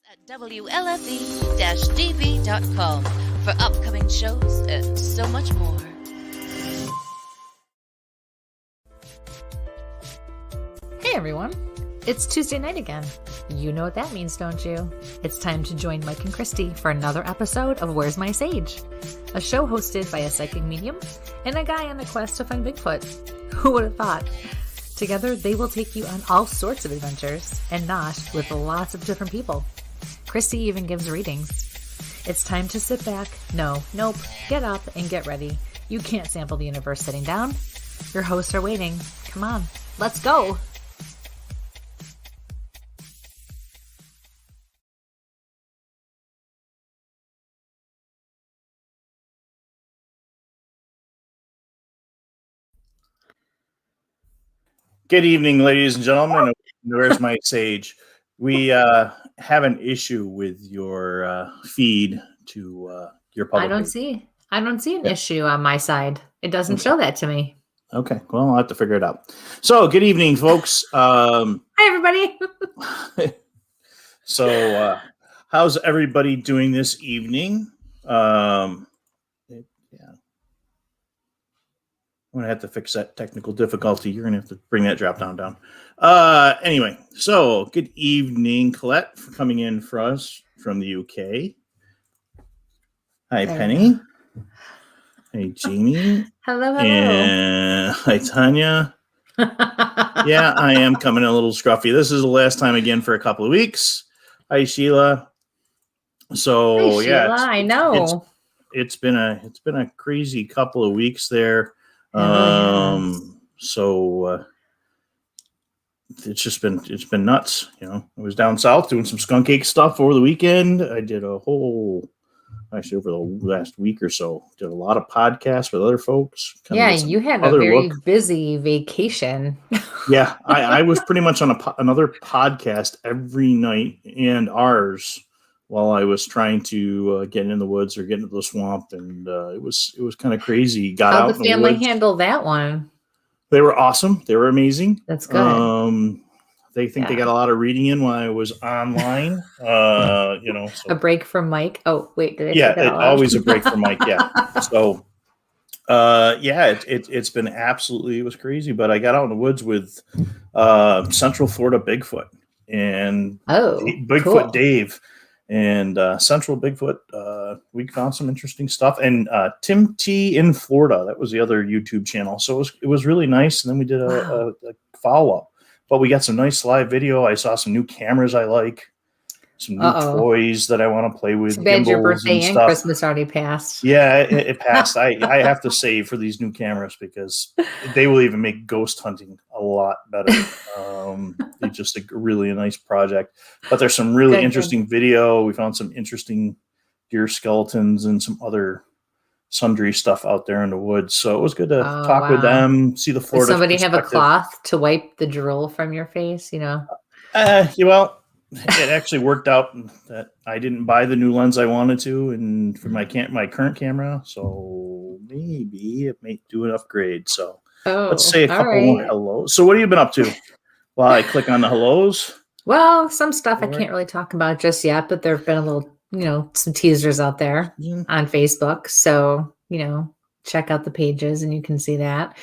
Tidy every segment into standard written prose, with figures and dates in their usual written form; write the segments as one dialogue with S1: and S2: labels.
S1: at WLFE-DB.com for upcoming shows and so much more.
S2: Hey everyone, it's Tuesday night again. You know what that means, don't you? It's time to join Mike and Kristie for another episode of Where's My Sage? A show hosted by a psychic medium and a guy on a quest to find Bigfoot. Who would have thought? Together, they will take you on all sorts of adventures, and not with lots of different people. Kristie even gives readings. It's time to sit back, get up and get ready. You can't sample the universe sitting down. Your hosts are waiting. Come on, let's go!
S3: Good evening, ladies and gentlemen. Where's my sage? We have an issue with your feed to your public.
S2: I don't see an issue on my side. It doesn't show that to me.
S3: Okay, well, I'll have to figure it out. So, good evening, folks.
S2: Hi, everybody.
S3: So, how's everybody doing this evening? I'm going to have to fix that technical difficulty. You're going to have to bring that drop down. Anyway, so good evening, Colette, for coming in for us from the UK. Hi, Penny. Hey, Jeannie.
S2: Hello.
S3: And hi, Tanya. Yeah, I am coming in a little scruffy. This is the last time again for a couple of weeks. Hi, Sheila. So,
S2: hi, Sheila. I know.
S3: It's been a crazy couple of weeks there. So it's been nuts. You know, I was down south doing some skunk ache stuff over the weekend. I did over the last week or so, did a lot of podcasts with other folks.
S2: Yeah, you had a very busy vacation.
S3: Yeah, I was pretty much on another podcast every night and ours while I was trying to get in the woods or get into the swamp, and it was kind of crazy.
S2: How'd the family handle that one?
S3: They were awesome. They were amazing.
S2: That's good.
S3: They think they got a lot of reading in while I was online. So.
S2: A break from Mike. Oh, wait.
S3: Always a break from Mike. Yeah. So, it's been absolutely, it was crazy. But I got out in the woods with Central Florida Bigfoot and Bigfoot cool. Dave. And Central Bigfoot, we found some interesting stuff. And Tim T in Florida, that was the other YouTube channel. So it was really nice. And then we did a follow-up. But we got some nice live video. I saw some new cameras I like. Some new toys that I want to play with.
S2: Too bad your birthday and Christmas already passed.
S3: Yeah, it passed. I have to save for these new cameras because they will even make ghost hunting a lot better. It's just a really nice project. But there's some really interesting video. We found some interesting deer skeletons and some other sundry stuff out there in the woods. So it was good to talk with them, see the Florida.
S2: Does somebody have a cloth to wipe the drool from your face?
S3: Well. It actually worked out that I didn't buy the new lens I wanted to, and for my current camera, so maybe it may do an upgrade. So let's say a couple more hellos. So what have you been up to? While I click on the hellos.
S2: Well, some stuff I can't really talk about just yet, but there have been a little, some teasers out there on Facebook. So check out the pages and you can see that.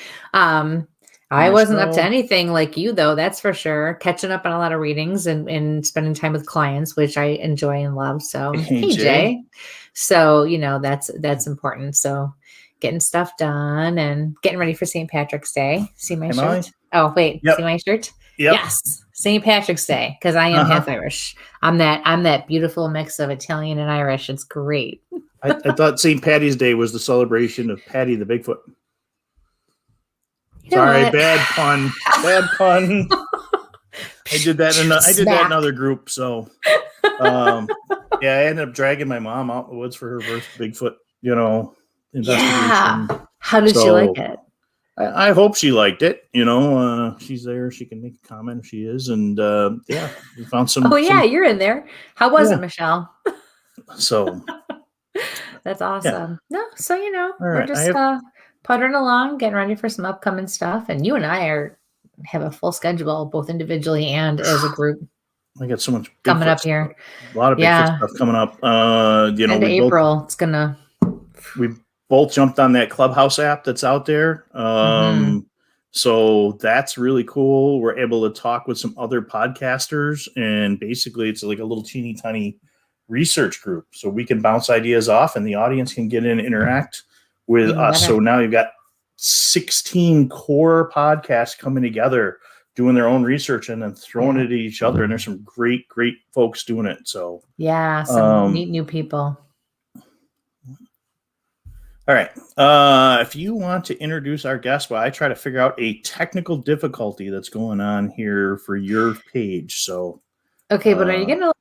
S2: I wasn't up to anything like you, though. That's for sure. Catching up on a lot of readings and spending time with clients, which I enjoy and love. So, hey Jay. So, that's important. So getting stuff done and getting ready for St. Patrick's Day. See my shirt? Oh, wait. Yep. See my shirt?
S3: Yep.
S2: Yes. St. Patrick's Day. Because I am half Irish. I'm that beautiful mix of Italian and Irish. It's great.
S3: I thought St. Patty's Day was the celebration of Patty the Bigfoot. Sorry, bad pun. Bad pun. I did that in another group. So, I ended up dragging my mom out in the woods for her first Bigfoot, investigation.
S2: Yeah. How did she like it?
S3: I hope she liked it. She's there. She can make a comment if she is. And we found some.
S2: Oh yeah, you're in there. How was it, Michelle?
S3: So.
S2: That's awesome. Yeah. No, so we're
S3: right.
S2: just puttering along, getting ready for some upcoming stuff. And you and I have a full schedule, both individually and as a group.
S3: I got so much
S2: coming up here.
S3: A lot of Bigfoot stuff coming up.
S2: April, it's gonna.
S3: We both jumped on that Clubhouse app that's out there. So that's really cool. We're able to talk with some other podcasters, and basically it's like a little teeny tiny research group. So we can bounce ideas off, and the audience can get in and interact with us. So now you've got 16 core podcasts coming together, doing their own research and then throwing it at each other. And there's some great folks doing it. So
S2: some neat new people.
S3: All right. If you want to introduce our guest, I try to figure out a technical difficulty that's going on here for your page. So,
S2: okay, but are you going to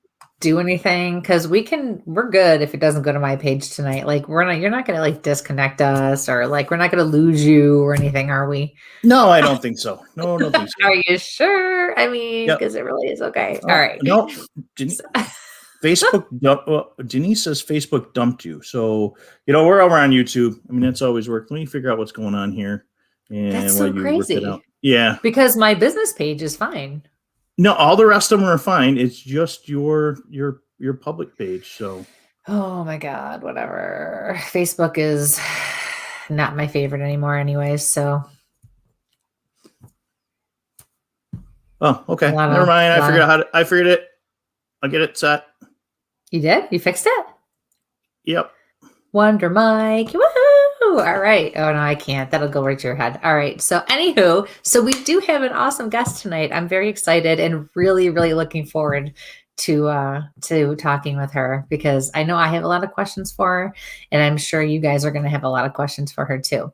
S2: do anything? Because we're good if it doesn't go to my page tonight. Like you're not going to like disconnect us, or like we're not going to lose you or anything, are we?
S3: No, I don't think so. No, I don't think so.
S2: Are you sure? I mean, because it really is okay. All right.
S3: No, Facebook, Denise says Facebook dumped you. So, we're over on YouTube. I mean, that's always worked. Let me figure out what's going on here. And
S2: that's so crazy.
S3: It out. Yeah.
S2: Because my business page is fine.
S3: No, all the rest of them are fine. It's just your public page. So.
S2: Oh my God, whatever. Facebook is not my favorite anymore anyways. So.
S3: Oh, okay. Never mind. I figured it. I'll get it set.
S2: You did? You fixed it?
S3: Yep.
S2: Wonder Mike. Woohoo! All right. Oh, no, I can't. That'll go right to your head. All right. So anywho, we do have an awesome guest tonight. I'm very excited and really, really looking forward to talking with her, because I know I have a lot of questions for her, and I'm sure you guys are going to have a lot of questions for her too.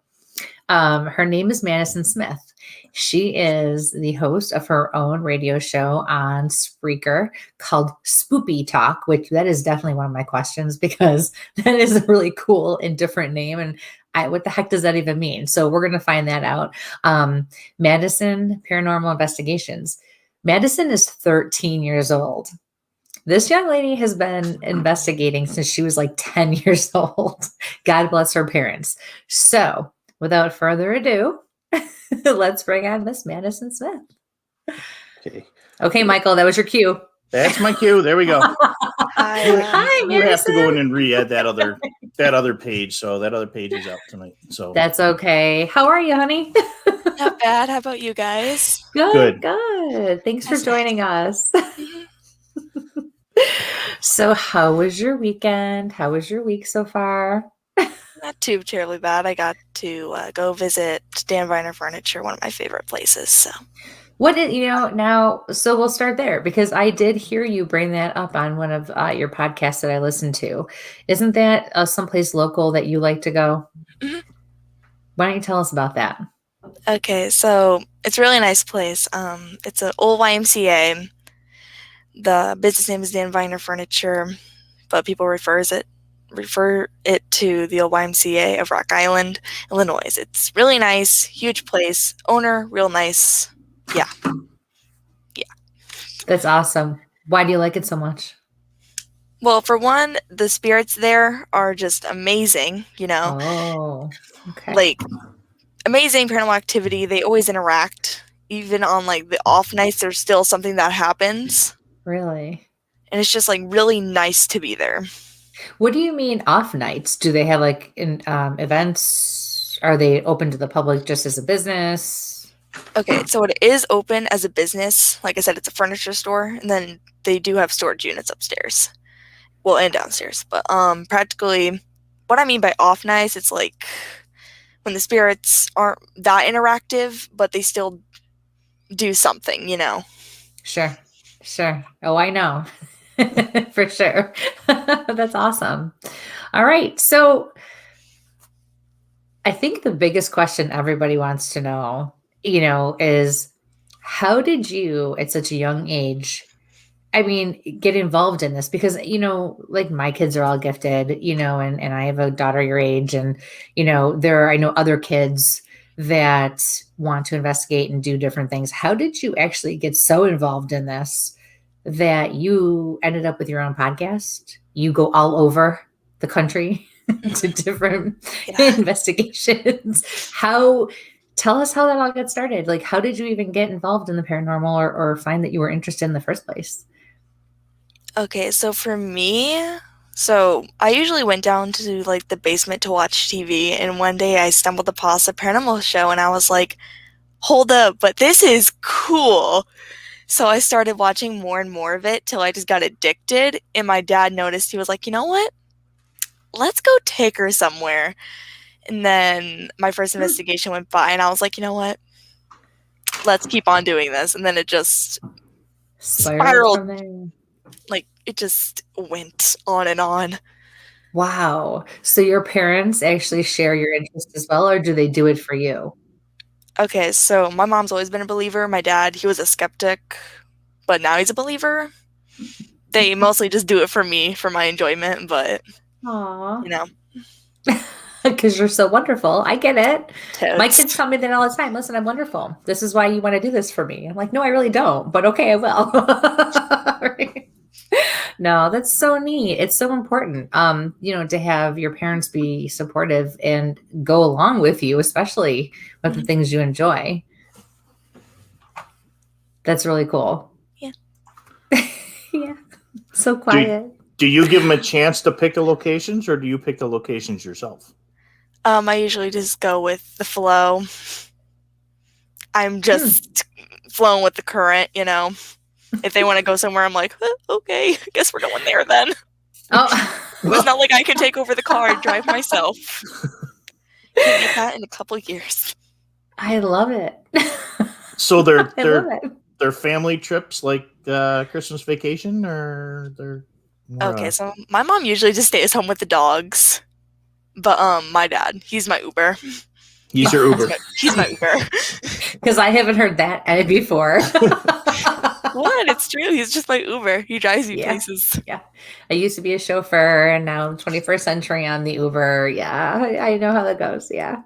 S2: Her name is Madison Smith. She is the host of her own radio show on Spreaker called Spoopy Talk, which that is definitely one of my questions, because that is a really cool and different name. And what the heck does that even mean? So we're going to find that out. Madison Paranormal Investigations. Madison is 13 years old. This young lady has been investigating since she was like 10 years old. God bless her parents. So without further ado, let's bring on Miss Madison Smith. Okay, Michael, that was your cue.
S3: That's my cue. There we go.
S2: Hi, Madison.
S3: You have to go in and re-add that other page. So that other page is out tonight. So
S2: that's okay. How are you, honey?
S4: Not bad. How about you guys?
S2: Good. Thanks for joining us. So how was your weekend? How was your week so far?
S4: Not too terribly bad. I got to go visit Dan Viner Furniture, one of my favorite places. So,
S2: so we'll start there, because I did hear you bring that up on one of your podcasts that I listened to. Isn't that someplace local that you like to go? Mm-hmm. Why don't you tell us about that?
S4: Okay, so it's a really nice place. It's an old YMCA. The business name is Dan Viner Furniture, but people refer it to the old YMCA of Rock Island, Illinois. It's really nice, huge place. Owner, real nice. Yeah.
S2: That's awesome. Why do you like it so much?
S4: Well, for one, the spirits there are just amazing,
S2: Oh, okay.
S4: Like, amazing paranormal activity. They always interact. Even on, like, the off nights, there's still something that happens.
S2: Really?
S4: And it's just, like, really nice to be there.
S2: What do you mean off nights? Do they have like events? Are they open to the public just as a business?
S4: Okay, so it is open as a business. Like I said, it's a furniture store, and then they do have storage units upstairs. Well, and downstairs. But practically, what I mean by off nights, it's like when the spirits aren't that interactive, but they still do something,
S2: Sure. Oh, I know. For sure. That's awesome. All right. So I think the biggest question everybody wants to know, is how did you at such a young age, get involved in this? Because, like my kids are all gifted, and I have a daughter your age, and, I know other kids that want to investigate and do different things. How did you actually get so involved in this that you ended up with your own podcast? You go all over the country to different investigations. Tell us how that all got started. Like, how did you even get involved in the paranormal or find that you were interested in the first place?
S4: Okay, so for me, I usually went down to like the basement to watch TV, and one day I stumbled across a paranormal show, and I was like, hold up, but this is cool. So I started watching more and more of it till I just got addicted, and my dad noticed. He was like, you know what? Let's go take her somewhere. And then my first investigation went by, and I was like, you know what? Let's keep on doing this. And then it just spiraled. Like, it just went on and on.
S2: Wow. So your parents actually share your interest as well, or do they do it for you?
S4: Okay, so my mom's always been a believer. My dad, he was a skeptic, but now he's a believer. They mostly just do it for me, for my enjoyment, but,
S2: Aww.
S4: you know.
S2: Because you're so wonderful. I get it.
S4: Totes.
S2: My kids tell me that all the time. Listen, I'm wonderful. This is why you want to do this for me. I'm like, no, I really don't. But okay, I will. No, that's so neat. It's so important, to have your parents be supportive and go along with you, especially with the things you enjoy. That's really cool.
S4: Yeah.
S2: Yeah. So quiet.
S3: Do you give them a chance to pick the locations, or do you pick the locations yourself?
S4: I usually just go with the flow. I'm just flowing with the current, If they want to go somewhere, I'm like, okay, I guess we're going there then.
S2: Oh.
S4: It's not like I can take over the car and drive myself. Can get that in a couple of years.
S2: I love it.
S3: So they're family trips like Christmas vacation, or they're more,
S4: okay. So my mom usually just stays home with the dogs, but my dad, he's my Uber.
S3: He's your Uber.
S4: He's my Uber.
S2: Because I haven't heard that before.
S4: What? It's true. He's just my Uber. He drives me places.
S2: Yeah. I used to be a chauffeur, and now 21st century on the Uber. Yeah, I know how that goes. Yeah.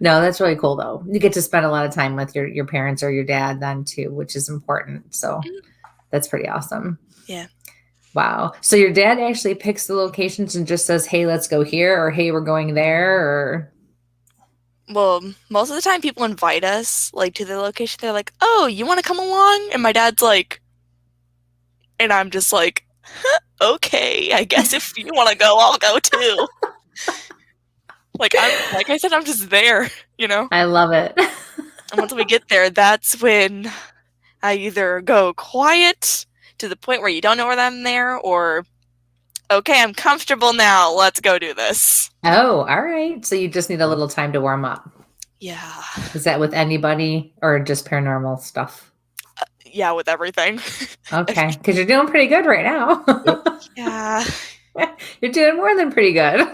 S2: No, that's really cool, though. You get to spend a lot of time with your parents or your dad then, too, which is important. So that's pretty awesome.
S4: Yeah.
S2: Wow. So your dad actually picks the locations and just says, hey, let's go here, or hey, we're going there, or...
S4: Well, most of the time people invite us, like, to the location. They're like, oh, you want to come along? And my dad's like, and I'm just like, okay, I guess if you want to go, I'll go too. Like I said, I'm just there,
S2: I love it.
S4: And once we get there, that's when I either go quiet to the point where you don't know where I'm there, or, okay, I'm comfortable now, let's go do this.
S2: Oh, all right. So you just need a little time to warm up.
S4: Yeah.
S2: Is that with anybody or just paranormal stuff?
S4: Yeah, with everything.
S2: Okay, because you're doing pretty good right now.
S4: Yeah.
S2: You're doing more than pretty good.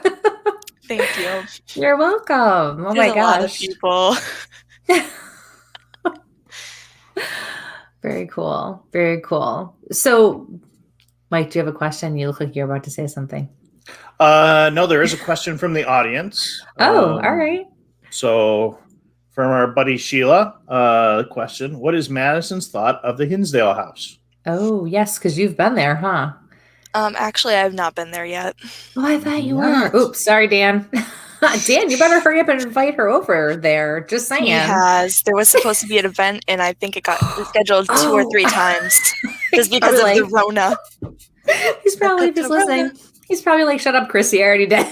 S4: Thank you.
S2: You're welcome. Oh my gosh. A lot of
S4: people.
S2: Very cool. Very cool. So, Mike, do you have a question? You look like you're about to say something.
S3: No, there is a question from the audience.
S2: Oh, all right.
S3: So, from our buddy Sheila, question: what is Madison's thought of the Hinsdale house?
S2: Oh, yes, because you've been there, huh?
S4: Actually, I've not been there yet.
S2: Oh, I thought you were. Oops, sorry, Dan. Dan, you better hurry up and invite her over there. Just saying.
S4: He has. There was supposed to be an event, and I think it got rescheduled 2 or 3 times just because of the Rona.
S2: He's probably just listening. He's probably like, shut up, Kristie. I already did.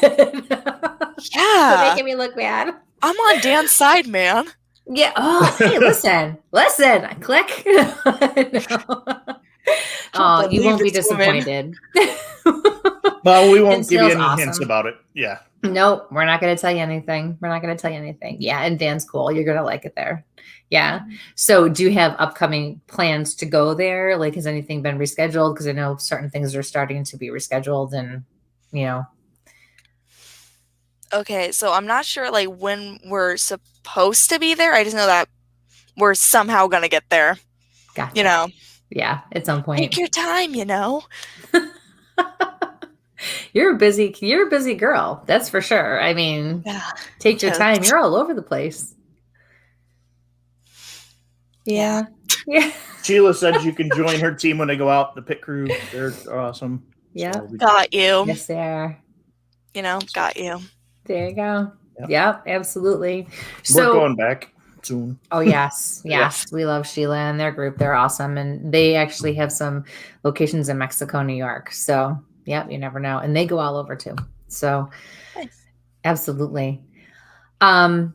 S4: Yeah.
S2: You're making me look bad.
S4: I'm on Dan's side, man.
S2: Yeah. Oh, hey, listen. Click. Oh, you won't be disappointed.
S3: Well, we won't give you any hints about it. Yeah.
S2: Nope. We're not going to tell you anything. Yeah. And Dan's cool. You're going to like it there. Yeah. So do you have upcoming plans to go there? Like, has anything been rescheduled? Because I know certain things are starting to be rescheduled and,
S4: Okay. So I'm not sure like when we're supposed to be there. I just know that we're somehow going to get there.
S2: Gotcha. Yeah. At some point.
S4: Take your time,
S2: You're a busy girl. That's for sure. I mean, take your time. You're all over the place. Yeah.
S3: Sheila said you can join her team when they go out. The pit crew, they're awesome.
S2: Yeah.
S4: So got you.
S2: Yes, they are.
S4: Got you.
S2: There you go. Yep, absolutely.
S3: We're going back. soon.
S2: Oh, yes. Yes. We love Sheila and their group. They're awesome. And they actually have some locations in Mexico, New York. So, yeah, you never know. And they go all over too. So,
S4: Nice.
S2: Absolutely. God,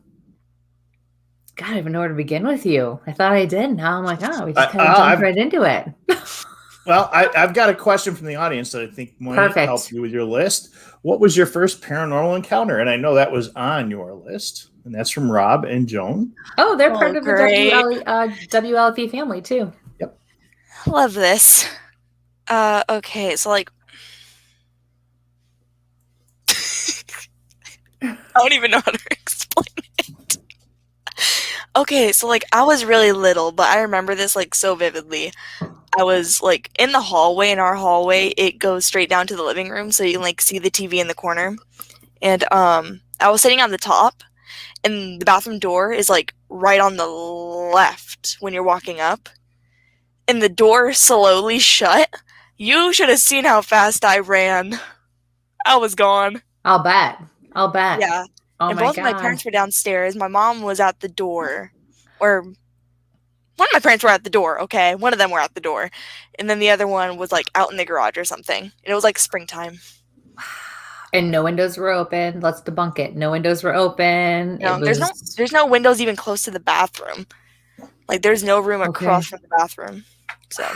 S2: I don't even know where to begin with you. I thought I did. Now I'm like, oh, we just kind of jumped right into it.
S3: Well, I've got a question from the audience that I think might help you with your list. What was your first paranormal encounter? And I know that was on your list. And that's from Rob and Joan.
S2: Oh, they're part of the WLFE family too.
S3: Yep.
S4: Love this. Okay, so like I don't even know how to explain it. Okay, so like I was really little, but I remember this like so vividly. I was like in the hallway. In our hallway, it goes straight down to the living room, so you can like see the TV in the corner. And I was sitting on the top, and the bathroom door is like right on the left when you're walking up, and the door slowly shut. You should have seen how fast I ran. I was gone.
S2: I'll bet.
S4: Yeah.
S2: Oh,
S4: and both of my parents were downstairs. My mom was at the door, or one of my parents were at the door, okay? One of them were at the door. And then the other one was like out in the garage or something. And it was like springtime.
S2: And no windows were open. Let's debunk it. No windows were open.
S4: No, there's no windows even close to the bathroom. Like there's no room across from the bathroom. So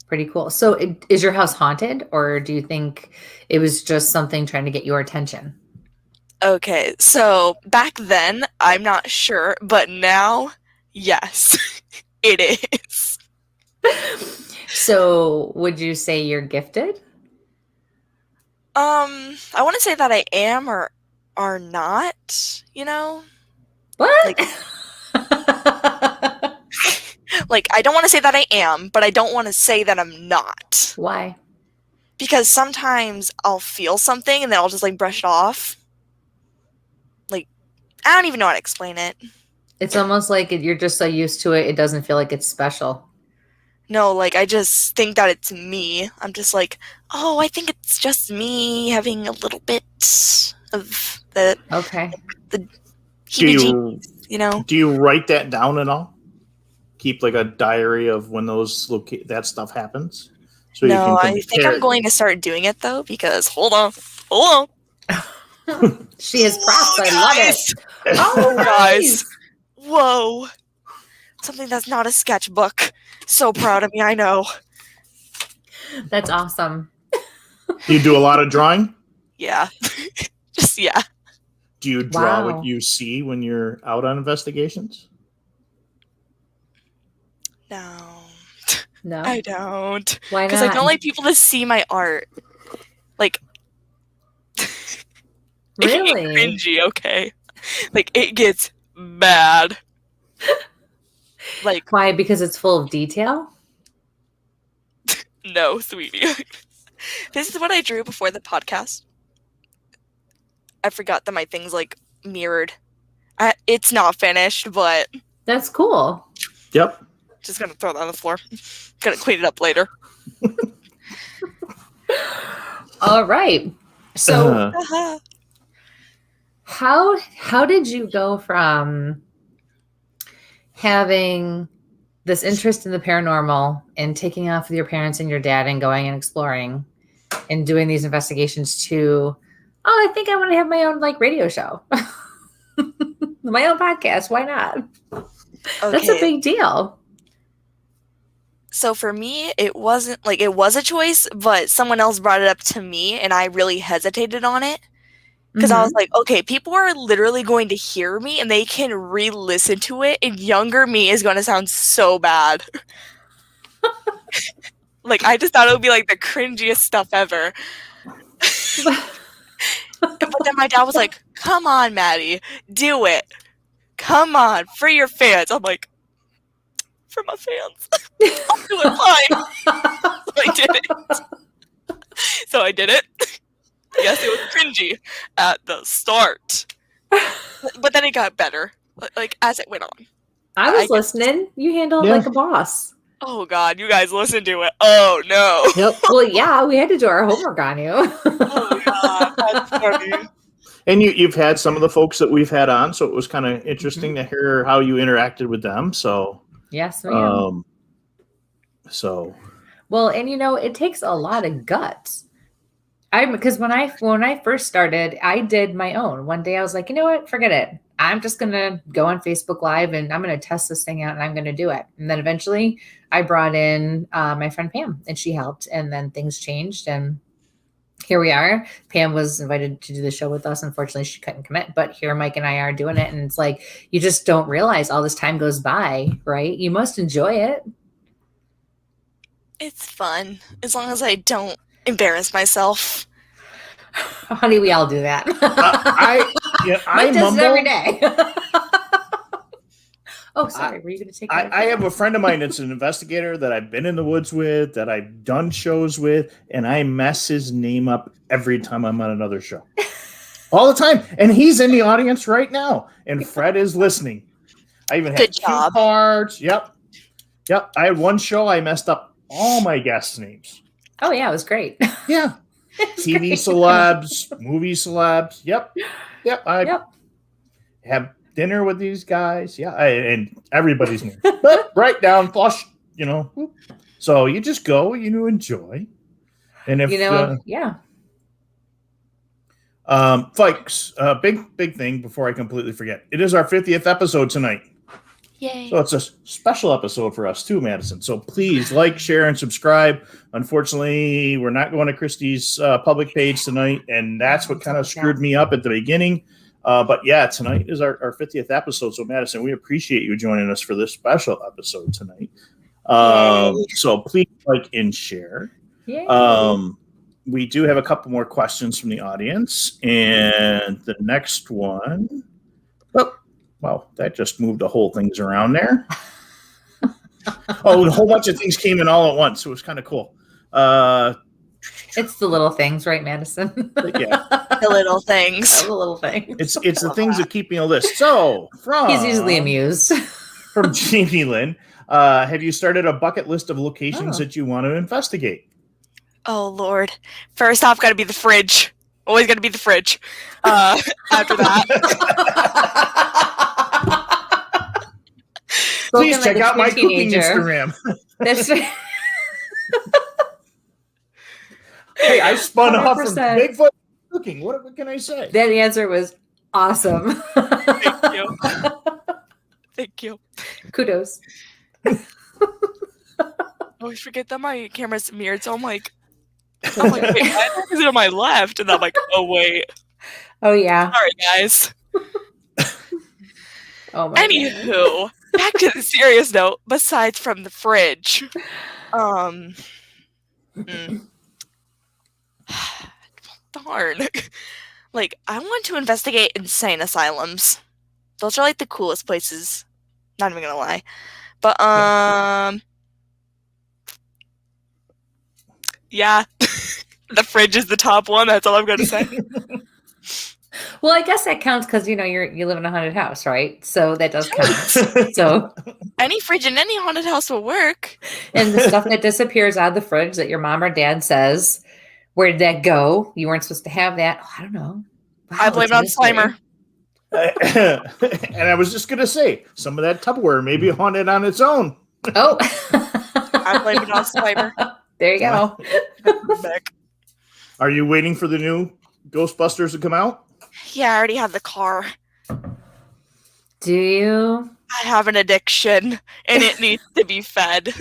S2: pretty cool. So is your house haunted, or do you think it was just something trying to get your attention?
S4: Okay, so back then, I'm not sure, but now, yes, it is.
S2: So would you say you're gifted?
S4: I want to say that I am or are not, you know?
S2: What?
S4: Like, I don't want to say that I am, but I don't want to say that I'm not.
S2: Why?
S4: Because sometimes I'll feel something and then I'll just, like, brush it off. Like, I don't even know how to explain it.
S2: It's almost like you're just so used to it, it doesn't feel like it's special.
S4: No, like, I just think that it's me. I'm just like, oh, I think it's just me having a little bit of the...
S2: Okay.
S4: The heebie-jeebies, you know?
S3: Do you write that down at all? Keep, like, a diary of when that stuff happens? So
S4: no, I think I'm going to start doing it, though, because... Hold on.
S2: She is props. I love it.
S4: Oh, guys. Whoa. Something that's not a sketchbook. So proud of me, I know.
S2: That's awesome.
S3: You do a lot of drawing?
S4: Yeah. Just, yeah.
S3: Do you draw what you see when you're out on investigations?
S2: No.
S4: I don't.
S2: Why not?
S4: Because I don't like people to see my art. Like...
S2: Really?
S4: It gets cringy, okay? Like, it gets bad. Like,
S2: why? Because it's full of detail?
S4: No, sweetie. This is what I drew before the podcast. I forgot that my thing's, like, mirrored. It's not finished, but...
S2: That's cool.
S3: Yep.
S4: Just gonna throw that on the floor. Gonna clean it up later.
S2: All right. So... How did you go from having this interest in the paranormal and taking off with your parents and your dad and going and exploring and doing these investigations to, I think I want to have my own like radio show, my own podcast. Why not? Okay. That's a big deal.
S4: So for me, it wasn't like it was a choice, but someone else brought it up to me and I really hesitated on it. Because I was like, okay, people are literally going to hear me and they can re-listen to it, and younger me is going to sound so bad. Like, I just thought it would be like the cringiest stuff ever. But then my dad was like, come on, Maddie, do it. Come on, for your fans. I'm like, for my fans. I'll do it fine. So I did it. Yes, it was cringy at the start. But then it got better, like, as it went on.
S2: I was listening. You handled it like a boss.
S4: Oh, God, you guys listened to it. Oh, no.
S2: Yep. Well, yeah, we had to do our homework on you.
S4: Oh, God, that's funny.
S3: And you've had some of the folks that we've had on, so it was kind of interesting to hear how you interacted with them. So
S2: yes, ma'am.
S3: Well,
S2: and it takes a lot of guts. Because when I first started, I did my own. One day I was like, you know what? Forget it. I'm just going to go on Facebook Live and I'm going to test this thing out and I'm going to do it. And then eventually I brought in my friend Pam and she helped. And then things changed and here we are. Pam was invited to do the show with us. Unfortunately, she couldn't commit, but here Mike and I are doing it. And it's like, you just don't realize all this time goes by, right? You must enjoy it.
S4: It's fun as long as I don't embarrass myself.
S2: Honey, we all do that.
S3: I
S2: does
S3: mumble
S2: it every day. Oh, sorry. Were you going to take?
S3: I have a friend of mine that's an investigator that I've been in the woods with, that I've done shows with, and I mess his name up every time I'm on another show. All the time, and he's in the audience right now, and Fred is listening. I even had two cards. Yep. I had one show I messed up all my guests' names.
S2: Oh yeah, it was great.
S3: Yeah. TV celebs, movie celebs. Yep. I have dinner with these guys. Yeah. And everybody's name. But write down, flush, So you just go, enjoy. And if, folks, big thing before I completely forget. It is our 50th episode tonight.
S4: Yay.
S3: So it's a special episode for us too, Madison. So please like, share, and subscribe. Unfortunately, we're not going to Kristie's public page tonight, and that's what kind of screwed me up at the beginning. But yeah, tonight is our 50th episode. So Madison, we appreciate you joining us for this special episode tonight. So please like and share. We do have a couple more questions from the audience, and the next one. Wow, that just moved the whole things around there. A whole bunch of things came in all at once. It was kind of cool.
S2: It's the little things, right, Madison?
S3: Yeah.
S4: The little things.
S2: The little things.
S3: It's the things that keep me on the list. So,
S2: he's usually amused.
S3: From Jamie Lynn, have you started a bucket list of locations that you want to investigate?
S4: Oh, Lord. First off, got to be the fridge. Always got to be the fridge. After that.
S3: Please check out my cooking Instagram.
S2: That's right.
S3: Hey, I spun 100%. Off from Bigfoot cooking. What can I say?
S2: That answer was awesome.
S4: Thank you. Thank you.
S2: Kudos.
S4: I always forget that my camera's mirrored, so I'm like, wait, why is it on my left? And I'm like, oh, wait.
S2: Oh, yeah.
S4: Sorry, guys.
S2: Oh, my
S4: Anywho, back to the serious note, besides from the fridge. Darn. Like, I want to investigate insane asylums. Those are, like, the coolest places. Not even gonna lie. But, yeah. The fridge is the top one. That's all I'm gonna say.
S2: Well, I guess that counts because you live in a haunted house, right? So that does count. So
S4: any fridge in any haunted house will work.
S2: And the stuff that disappears out of the fridge that your mom or dad says, where did that go? You weren't supposed to have that. Oh, I don't know. Wow,
S4: I blame it on Slimer.
S3: And I was just gonna say, some of that Tupperware may be haunted on its own.
S2: Oh,
S4: I blame it on Slimer.
S2: There you go.
S3: Are you waiting for the new Ghostbusters to come out?
S4: Yeah, I already have the car.
S2: Do you?
S4: I have an addiction, and it needs to be fed.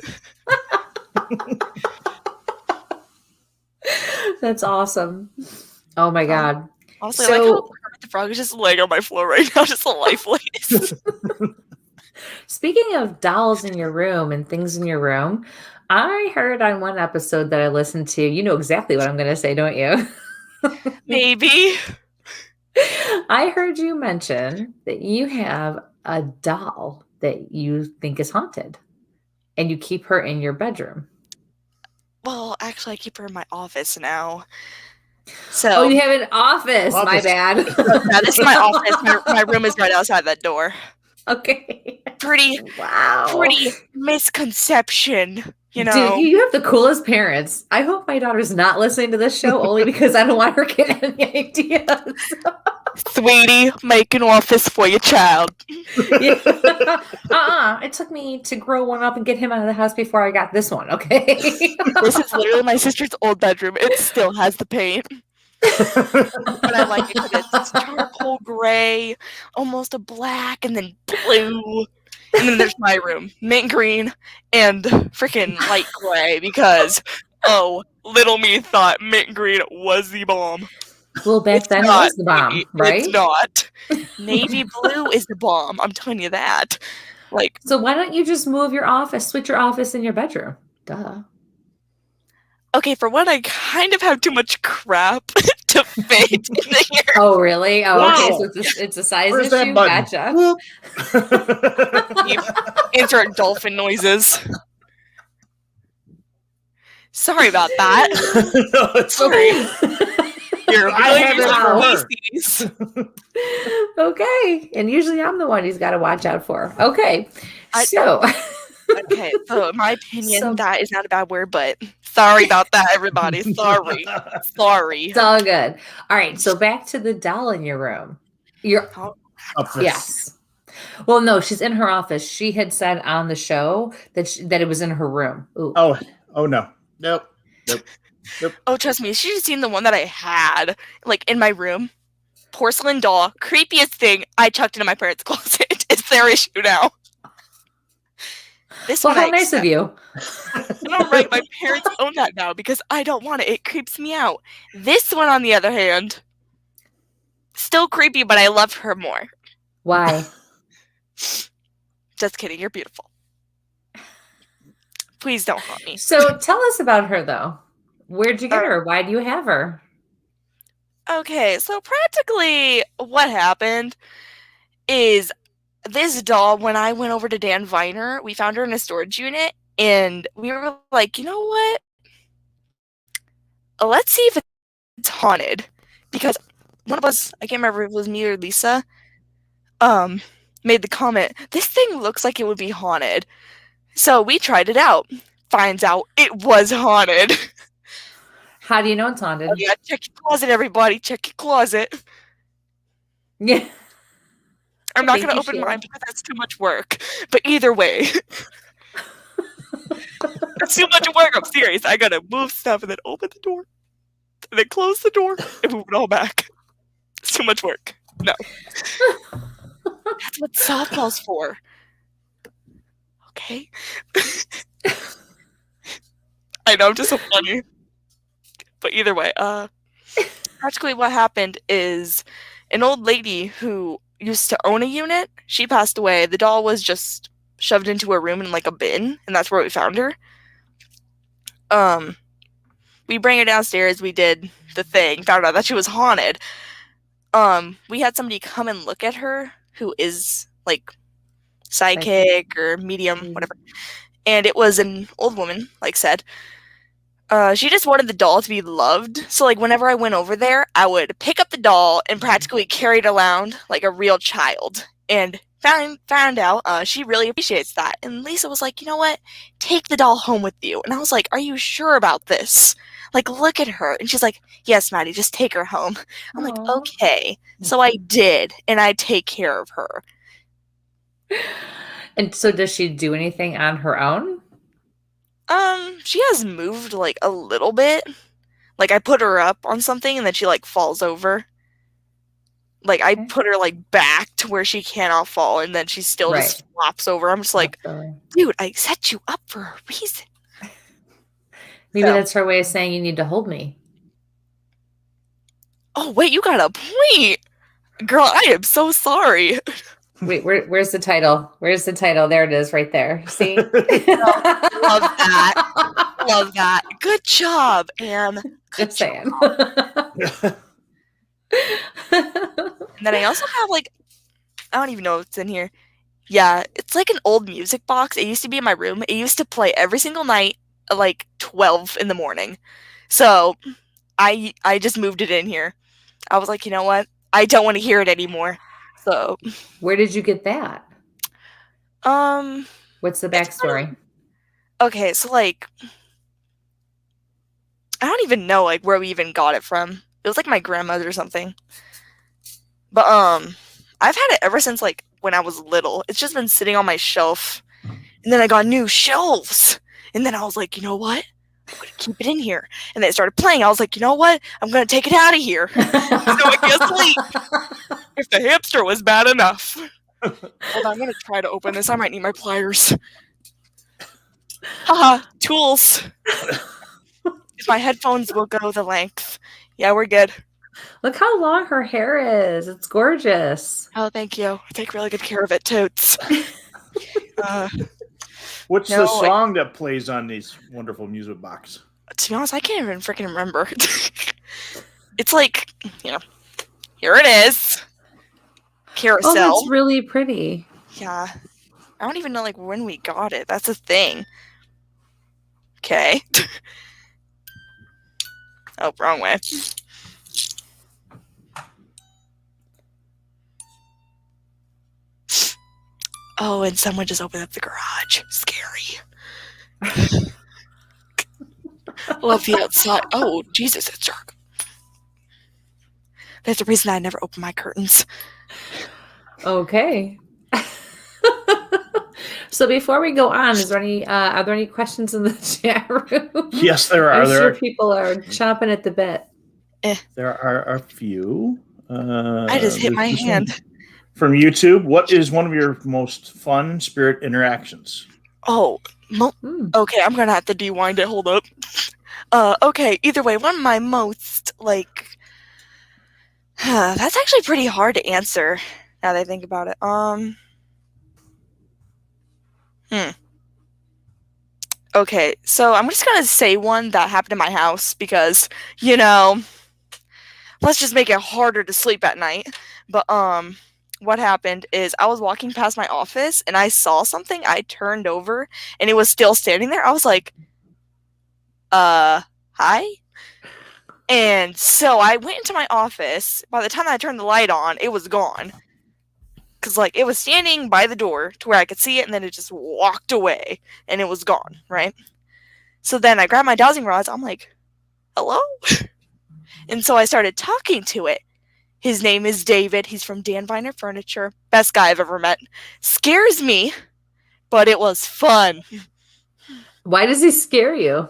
S2: That's awesome. Oh my God.
S4: Honestly, like how the frog is just laying on my floor right now, just lifeless.
S2: Speaking of dolls in your room and things in your room, I heard on one episode that I listened to, you know exactly what I'm going to say, don't you?
S4: Maybe.
S2: I heard you mention that you have a doll that you think is haunted and you keep her in your bedroom.
S4: Well, actually, I keep her in my office now. So,
S2: you have an office. My bad.
S4: Yeah, this is my office. My room is right outside that door.
S2: Okay.
S4: Pretty misconception, you know.
S2: Dude, you have the coolest parents. I hope my daughter's not listening to this show only because I don't want her getting any ideas.
S4: Sweetie, make an office for your child.
S2: It took me to grow one up and get him out of the house before I got this one, okay?
S4: This is literally my sister's old bedroom. It still has the paint. But I like it because it's charcoal gray, almost a black, and then blue. And then there's my room, mint green and freaking light gray because, little me thought mint green was the bomb.
S2: Well, back then it was the bomb, right?
S4: It's not. Navy blue is the bomb. I'm telling you that.
S2: So why don't you just move your office, switch your office in your bedroom? Duh.
S4: Okay, for one, I kind of have too much crap to fit in here.
S2: Oh, really? Oh, wow. Okay. So it's a size
S3: Where's
S2: issue. Gotcha.
S4: Insert dolphin noises. Sorry about that.
S3: No, it's okay.
S2: Okay, and usually I'm the one he's got to watch out for. Okay,
S4: okay, so in my opinion, that is not a bad word, but sorry about that, everybody. Sorry.
S2: It's all good. All right, so back to the doll in your room. Yes. Well, no, she's in her office. She had said on the show that it was in her room. Ooh.
S3: Oh no. Nope.
S4: Oh, trust me, she's seen the one that I had, in my room. Porcelain doll, creepiest thing. I chucked it in my parents' closet. It's their issue now.
S2: This one, how nice of you.
S4: I'm right. My parents own that now because I don't want it. It creeps me out. This one, on the other hand, still creepy, but I love her more.
S2: Why?
S4: Just kidding. You're beautiful. Please don't haunt me.
S2: So tell us about her, though. Where'd you get her? Why do you have her?
S4: Okay, so practically what happened is this doll, when I went over to Dan Viner, we found her in a storage unit, and we were like, you know what? Let's see if it's haunted. Because one of us, I can't remember if it was me or Lisa, made the comment, this thing looks like it would be haunted. So we tried it out. Finds out it was haunted.
S2: How do you know it's haunted?
S4: Oh, yeah, check your closet, everybody. Check your closet.
S2: Yeah.
S4: I'm not going to open mine because that's too much work. But either way. That's too much work. I'm serious. I got to move stuff and then open the door. And then close the door and move it all back. It's too much work. No. That's what softball's for. Okay? I know, I'm just so funny. But either way, practically what happened is an old lady who used to own a unit, she passed away. The doll was just shoved into a room in a bin, and that's where we found her. We bring her downstairs, we did the thing, found out that she was haunted. We had somebody come and look at her who is psychic or medium, whatever. And it was an old woman, said. She just wanted the doll to be loved. So, whenever I went over there, I would pick up the doll and practically carry it around like a real child. And found out she really appreciates that. And Lisa was like, you know what? Take the doll home with you. And I was like, are you sure about this? Look at her. And she's like, yes, Maddie, just take her home. I'm like, okay. So I did. And I take care of her.
S2: And so does she do anything on her own?
S4: She has moved a little bit. I put her up on something and then she falls over. I put her back to where she cannot fall and then she still just flops over. I'm just dude, I set you up for a reason.
S2: Maybe that's her way of saying you need to hold me.
S4: Oh, wait, you got a point. Girl, I am so sorry.
S2: Wait, where's the title? Where's the title? There it is right there. See?
S4: Love that. Love that. Good job, Anne.
S2: Just saying.
S4: And then I also have I don't even know what's in here. Yeah, it's an old music box. It used to be in my room. It used to play every single night at 12 in the morning. So I just moved it in here. I was like, you know what? I don't want to hear it anymore. So
S2: where did you get that? What's the backstory?
S4: Okay, so I don't even know where we even got it from. It was my grandmother or something. But I've had it ever since like when I was little. It's just been sitting on my shelf. And then I got new shelves. And then I was like, you know what? I'm going to keep it in here. And then it started playing. I was like, you know what? I'm going to take it out of here. So I guess like, if the hamster was bad enough. Hold on, I'm going to try to open this. I might need my pliers. Haha, tools. If my headphones will go the length. Yeah, we're good.
S2: Look how long her hair is. It's gorgeous.
S4: Oh, thank you. I take really good care of it, totes.
S3: What's the song that plays on these wonderful music box?
S4: To be honest, I can't even freaking remember. It's like, here it is. Carousel.
S2: Oh, that's really pretty.
S4: Yeah. I don't even know like when we got it. That's a thing. Okay. Oh, wrong way. Oh, and someone just opened up the garage. Scary. Love the outside. Oh, Jesus, it's dark. That's the reason I never open my curtains.
S2: Okay. So before we go on, are there any questions in the chat room?
S3: Yes, there are.
S2: I'm sure people are chomping at the bit.
S3: There are a few.
S4: I just hit my hand.
S3: From YouTube, what is one of your most fun spirit interactions?
S4: Oh, okay, I'm gonna have to rewind it. Hold up. Okay, either way, one of my most, that's actually pretty hard to answer, now that I think about it. Okay, so I'm just gonna say one that happened in my house, because, let's just make it harder to sleep at night. But, what happened is I was walking past my office and I saw something. I turned over and it was still standing there. I was like, hi? And so I went into my office. By the time I turned the light on, it was gone. Because, it was standing by the door to where I could see it, and then it just walked away and it was gone, right? So then I grabbed my dowsing rods. I'm like, hello? And so I started talking to it. His name is David. He's from Dan Viner Furniture. Best guy I've ever met. Scares me, but it was fun.
S2: Why does he scare you?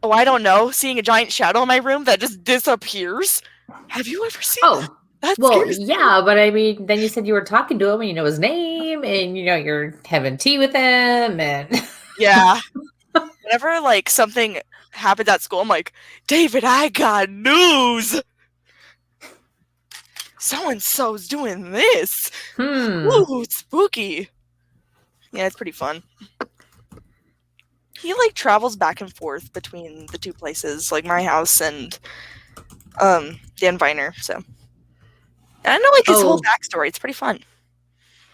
S4: Oh, I don't know. Seeing a giant shadow in my room that just disappears. Have you ever seen that? That scares me.
S2: Yeah, but I mean, then you said you were talking to him and you know his name and you're having tea with him and
S4: yeah. Whenever something happened at school, I'm like, David, I got news. So-and-so's doing this. Ooh, spooky. Yeah, it's pretty fun. He travels back and forth between the two places, my house and Dan Viner. So, and I know his whole backstory. It's pretty fun.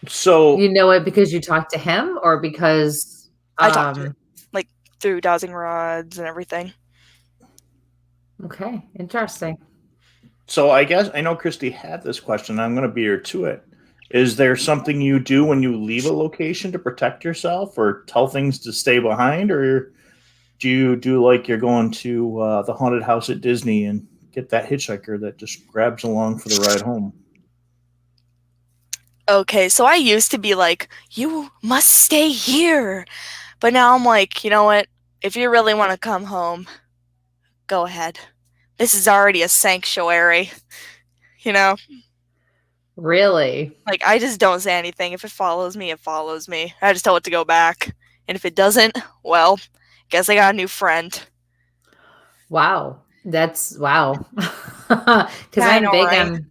S3: So
S2: you know it because you talked to him, or because
S4: I talked to him, through dowsing rods and everything.
S2: Okay, interesting.
S3: So I guess I know Kristie had this question. I'm going to beat her to it. Is there something you do when you leave a location to protect yourself, or tell things to stay behind, or do you do you're going to the haunted house at Disney and get that hitchhiker that just grabs along for the ride home?
S4: Okay, so I used to be you must stay here. But now I'm you know what? If you really want to come home, go ahead. This is already a sanctuary,
S2: Really?
S4: I just don't say anything. If it follows me, it follows me. I just tell it to go back. And if it doesn't, well, guess I got a new friend.
S2: Wow. That's wow. Because I'm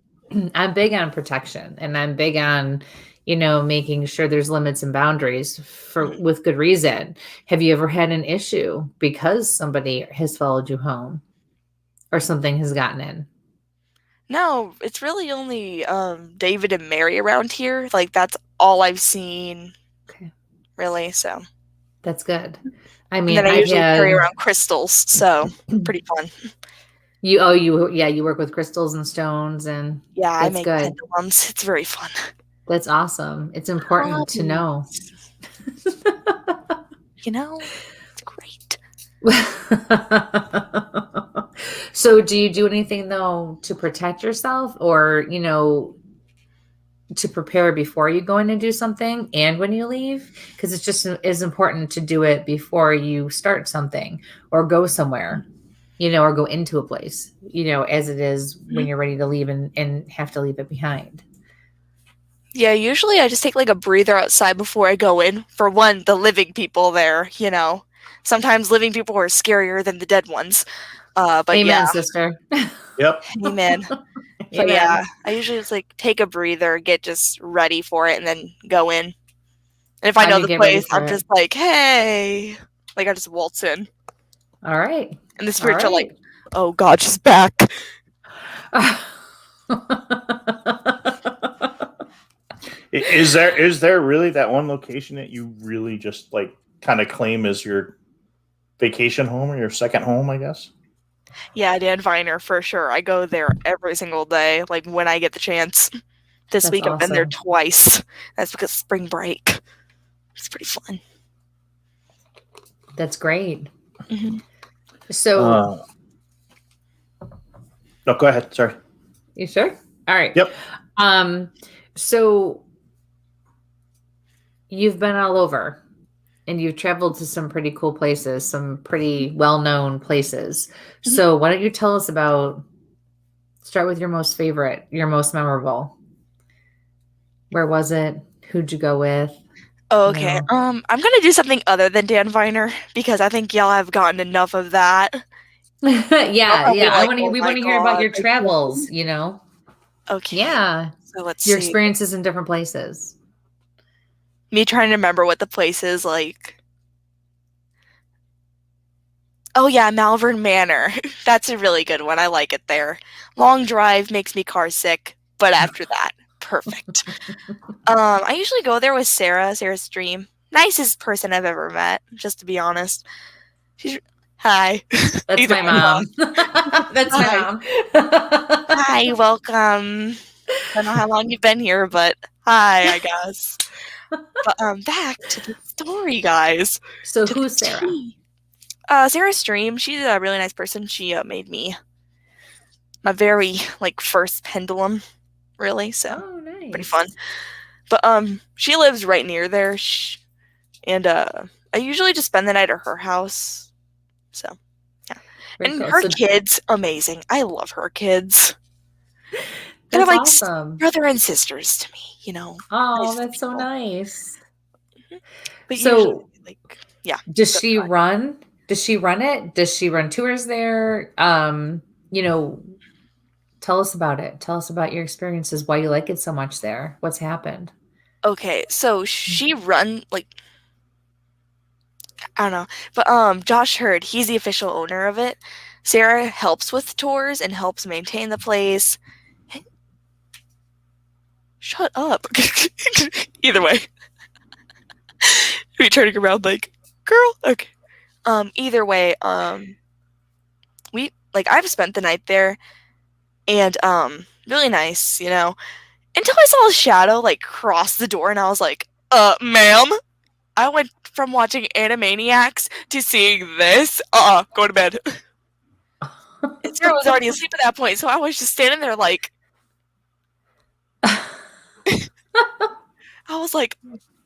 S2: big on protection, and I'm big on, making sure there's limits and boundaries with good reason. Have you ever had an issue because somebody has followed you home or something has gotten in?
S4: No, it's really only David and Mary around here. That's all I've seen.
S2: Okay.
S4: Really, so.
S2: That's good. I mean,
S4: and then I usually carry around crystals, so pretty fun.
S2: You work with crystals and stones, and
S4: yeah, I make pendulums. It's very fun.
S2: That's awesome. It's important to know.
S4: It's great.
S2: So do you do anything though to protect yourself, or to prepare before you go in and do something and when you leave, because it's just as important to do it before you start something or go somewhere, or go into a place, as it is when you're ready to leave and have to leave it behind.
S4: Yeah, usually I just take like a breather outside before I go in. For one, the living people there, Sometimes living people are scarier than the dead ones. But
S2: Amen,
S4: yeah.
S2: sister.
S3: Yep.
S4: Amen. But yeah, I usually just like take a breather, get just ready for it, and then go in. And if I know the place, I'm just like, hey, like I just waltz in.
S2: All right.
S4: And the spirits are like, oh God, she's back.
S3: Is there really that one location that you really just like kind of claim as your vacation home or your second home, I guess?
S4: Yeah, Dan Viner for sure. I go there every single day, like when I get the chance. This week I've been there twice. That's because spring break. It's pretty fun.
S2: That's great.
S4: Mm-hmm.
S2: So,
S3: no, go ahead. Sorry.
S2: You sure? All right.
S3: Yep.
S2: So you've been all over. And you've traveled to some pretty cool places, some pretty well-known places. Mm-hmm. So why don't you tell us start with your most favorite, your most memorable. Where was it? Who'd you go with?
S4: Oh, okay. I'm going to do something other than Dan Viner because I think y'all have gotten enough of that.
S2: yeah. We want to hear about your travels,
S4: Okay.
S2: Yeah.
S4: So let's
S2: your
S4: see.
S2: Experiences in different places.
S4: Me trying to remember what the place is like. Oh yeah, Malvern Manor. That's a really good one. I like it there. Long drive makes me car sick, but after that, perfect. I usually go there with Sarah's dream. Nicest person I've ever met, just to be honest. Hi.
S2: That's my mom. That's my mom.
S4: Hi, welcome. I don't know how long you've been here, but hi, I guess. But back to the story, guys.
S2: So who's Sarah?
S4: Sarah Stream. She's a really nice person. She made me my very first pendulum, really. So
S2: nice. Pretty
S4: fun. But she lives right near there, and I usually just spend the night at her house. So yeah, very and cool. Her kids, amazing. I love her kids. They're like awesome. Brother and sisters to me,
S2: Oh, that's so nice.
S4: Mm-hmm. But
S2: so,
S4: usually, yeah.
S2: Does she run? Does she run it? Does she run tours there? Tell us about it. Tell us about your experiences. Why you like it so much there? What's happened?
S4: Okay, so she run I don't know, but Josh Hurd, he's the official owner of it. Sarah helps with tours and helps maintain the place. Shut up. Either way. We turning around girl? Okay. Either way, we I've spent the night there and really nice, until I saw a shadow cross the door and I was like, ma'am, I went from watching Animaniacs to seeing this. Go to bed. And Sarah was already asleep at that point, so I was just standing there I was like,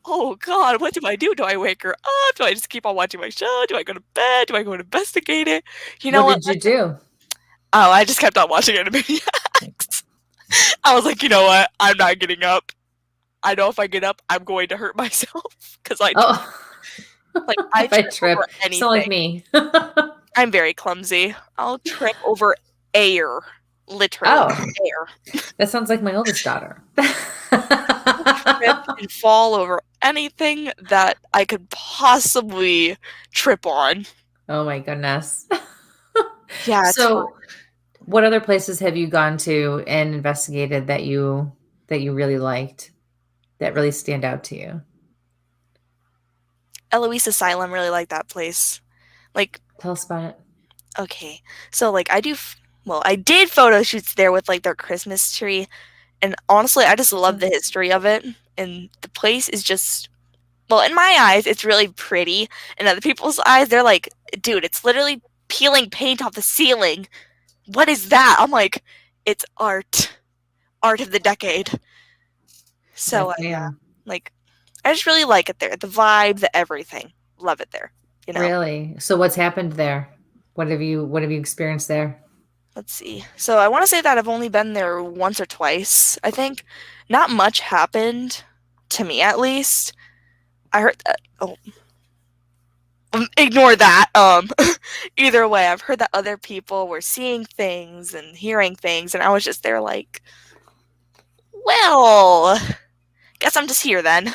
S4: oh God, what do I do? Do I wake her up? Do I just keep on watching my show? Do I go to bed? Do I go and investigate it?
S2: What did you do?
S4: Oh, I just kept on watching Animaniacs. I was like, you know what? I'm not getting up. I know if I get up, I'm going to hurt myself because I
S2: trip over anything. So like me.
S4: I'm very clumsy. I'll trip over air. Literally air.
S2: That sounds like my oldest daughter.
S4: Trip and fall over anything that I could possibly trip on.
S2: Oh my goodness.
S4: Yeah.
S2: So what other places have you gone to and investigated that you really liked, that really stand out to you?
S4: Eloise Asylum, really like that place.
S2: Tell us about it.
S4: Okay. So I did photo shoots there with their Christmas tree. And honestly, I just love the history of it. And the place is just, in my eyes, it's really pretty. In other people's eyes, they're like, dude, it's literally peeling paint off the ceiling. What is that? I'm like, it's art. Art of the decade. So I just really like it there. The vibe, the everything. Love it there.
S2: Really? So what's happened there? What have you experienced there?
S4: Let's see. So I want to say that I've only been there once or twice, I think. Not much happened, to me at least. I heard that. Oh. Ignore that. Either way, I've heard that other people were seeing things and hearing things, and I was just there like, well, guess I'm just here then.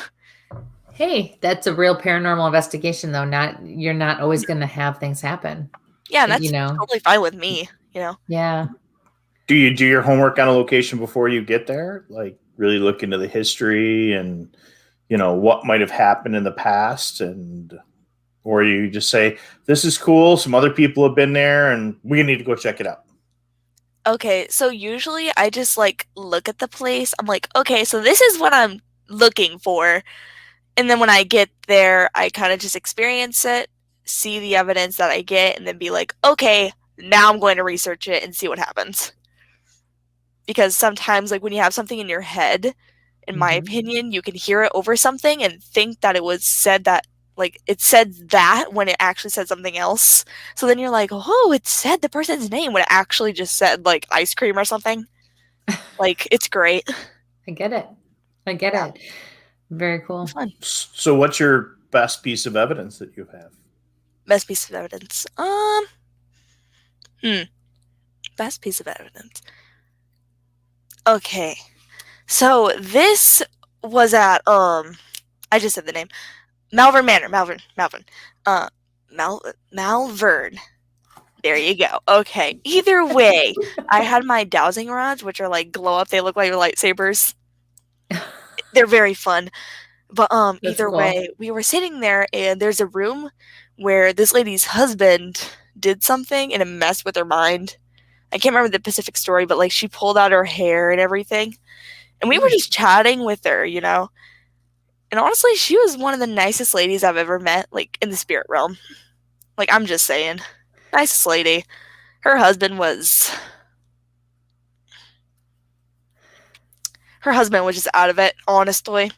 S2: Hey, that's a real paranormal investigation, though. You're not always going to have things happen.
S4: Yeah, and that's totally fine with me,
S2: Yeah.
S3: Do you do your homework on a location before you get there? Like really look into the history and, what might have happened in the past, or you just say, this is cool. Some other people have been there and we need to go check it out.
S4: Okay, so usually I just look at the place. I'm like, okay, so this is what I'm looking for. And then when I get there, I kind of just experience it, see the evidence that I get, and then be like, okay, now I'm going to research it and see what happens. Because sometimes, when you have something in your head, in my opinion, you can hear it over something and think that it was said that, it said that when it actually said something else. So then you're like, oh, it said the person's name when it actually just said, ice cream or something. It's great.
S2: I get it. Yeah. Very cool.
S4: Fun.
S3: So what's your best piece of evidence that you have?
S4: Best piece of evidence? Best piece of evidence. Okay. So this was at, I just said the name. Malvern Manor. Malvern. Malvern. There you go. Okay. Either way, I had my dowsing rods, which are glow up. They look like lightsabers. They're very fun. But either way, we were sitting there and there's a room where this lady's husband did something and it messed with her mind. I can't remember the specific story, but she pulled out her hair and everything. And we were just chatting with her, And honestly, she was one of the nicest ladies I've ever met, in the spirit realm. I'm just saying. Nicest lady. Her husband was just out of it, honestly.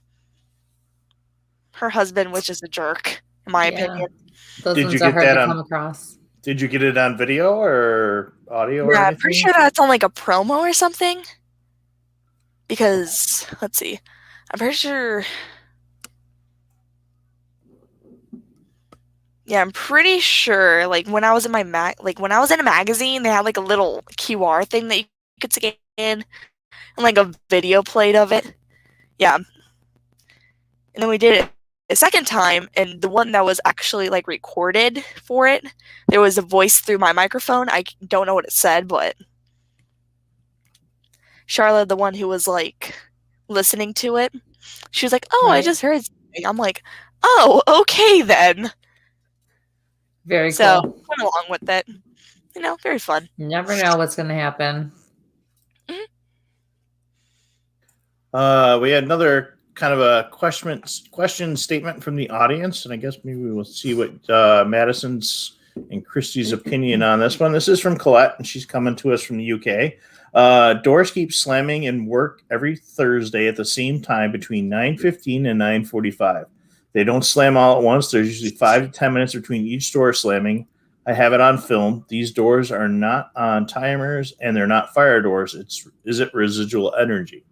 S4: Her husband was just a jerk, in my opinion.
S2: Those ones are hard to come across.
S3: Did you get it on video or audio?
S4: Yeah, I'm pretty sure that's on a promo or something. Because, let's see. I'm pretty sure... Yeah, I'm pretty sure, when I was in when I was in a magazine, they had, a little QR thing that you could scan, and, a video played of it. Yeah. And then we did it a second time, and the one that was actually, recorded for it, there was a voice through my microphone. I don't know what it said, but Charlotte, the one who was, listening to it, she was like, oh, right. I just heard something. I'm like, oh, okay, then.
S2: Very
S4: cool.
S2: So,
S4: went along with it. Very fun.
S2: You never know what's going to happen.
S3: We had another kind of a question statement from the audience, and I guess maybe we will see what Madison's and Kristie's opinion on this one. This is from Colette, and she's coming to us from the UK. Doors keep slamming in work every Thursday at the same time between 9:15 and 9:45. They don't slam all at once. There's usually 5 to 10 minutes between each door slamming. I have it on film. These doors are not on timers, and they're not fire doors. Is it residual energy?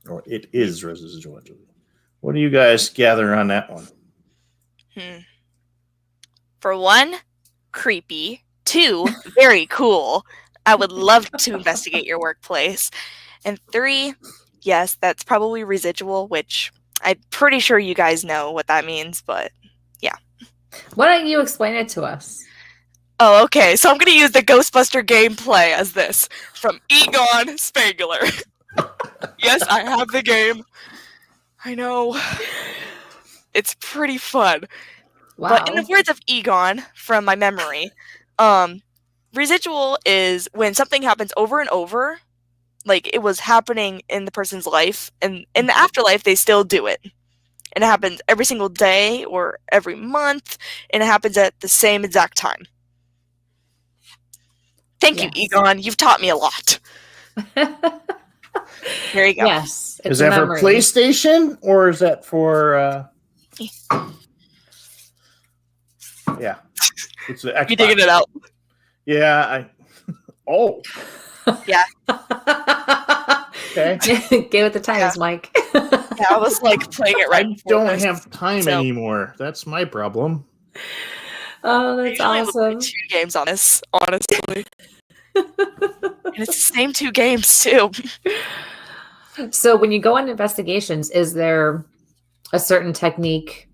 S3: Or it is residual energy. What do you guys gather on that one?
S4: For one, creepy. 2, very cool. I would love to investigate your workplace. And 3, yes, that's probably residual, which I'm pretty sure you guys know what that means, but yeah.
S2: Why don't you explain it to us?
S4: Oh, okay. So I'm going to use the Ghostbuster gameplay as this from Egon Spangler. Yes, I have the game. I know. It's pretty fun. Wow. But in the words of Egon, from my memory, residual is when something happens over and over, it was happening in the person's life, and in the afterlife, they still do it. And it happens every single day or every month, and it happens at the same exact time. Thank you, Egon. You've taught me a lot. There you go.
S2: Yes.
S3: Is that for PlayStation or is that for? Yeah, it's the Xbox.
S4: You digging it out?
S3: Yeah. Oh.
S4: Yeah.
S2: Okay. Get with the times, Mike.
S4: Yeah, I was like playing it right.
S3: I don't have time anymore. That's my problem.
S2: Oh, that's awesome.
S4: 2 games on this, honestly. And it's the same 2 games too.
S2: So when you go on investigations, is there a certain technique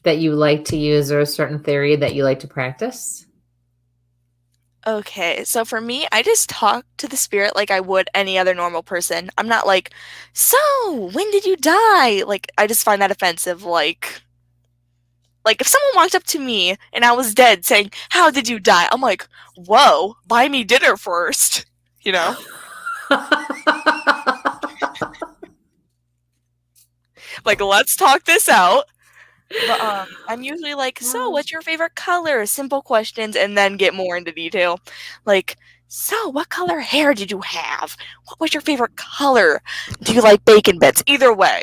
S2: that you like to use or a certain theory that you like to practice?
S4: Okay, so for me, I just talk to the spirit like I would any other normal person. I'm not like, so when did you die? Like, I just find that offensive. Like if someone walked up to me and I was dead saying, how did you die? I'm like, whoa, buy me dinner first, you know? Like, let's talk this out. But I'm usually like, so what's your favorite color? Simple questions, and then get more into detail. Like, so what color hair did you have? What was your favorite color? Do you like bacon bits? Either way.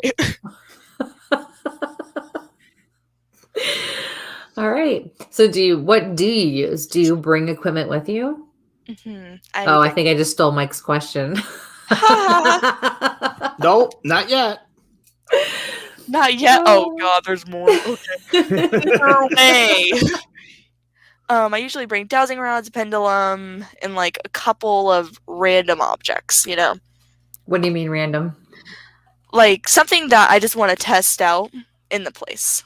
S2: All right. So what do you use? Do you bring equipment with you?
S4: Mm-hmm.
S2: I think I just stole Mike's question.
S3: Nope, not yet.
S4: Not yet. Oh God, there's more. Okay. No way. I usually bring dowsing rods, pendulum, and like a couple of random objects, you know.
S2: What do you mean random?
S4: Like something that I just want to test out in the place.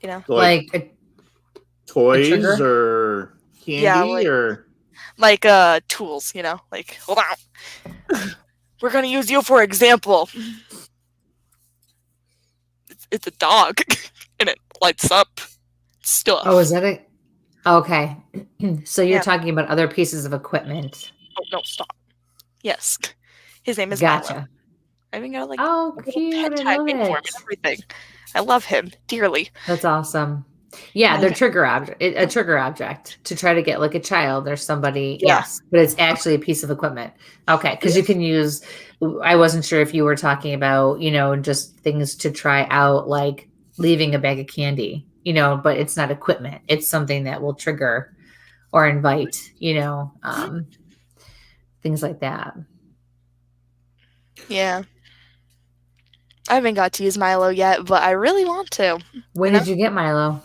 S4: You know?
S3: Like toys or candy or
S4: like tools, you know? Like, hold on. We're gonna use you for example. It's a dog, and it lights up stuff.
S2: Oh, is that it? Okay. So you're talking about other pieces of equipment.
S4: Oh, no, stop. Yes. His name is
S2: Gotcha.
S4: Milo. I even got like
S2: cute.
S4: pet
S2: I
S4: tag
S2: love
S4: for him and everything. I love him dearly.
S2: That's awesome. Yeah, they're a trigger object to try to get like a child or somebody.
S4: Yeah.
S2: Yes, but it's actually a piece of equipment. Okay, because you can use. I wasn't sure if you were talking about, just things to try out, like leaving a bag of candy, but it's not equipment. It's something that will trigger or invite, things like that.
S4: Yeah. I haven't got to use Milo yet, but I really want to.
S2: When did you get Milo?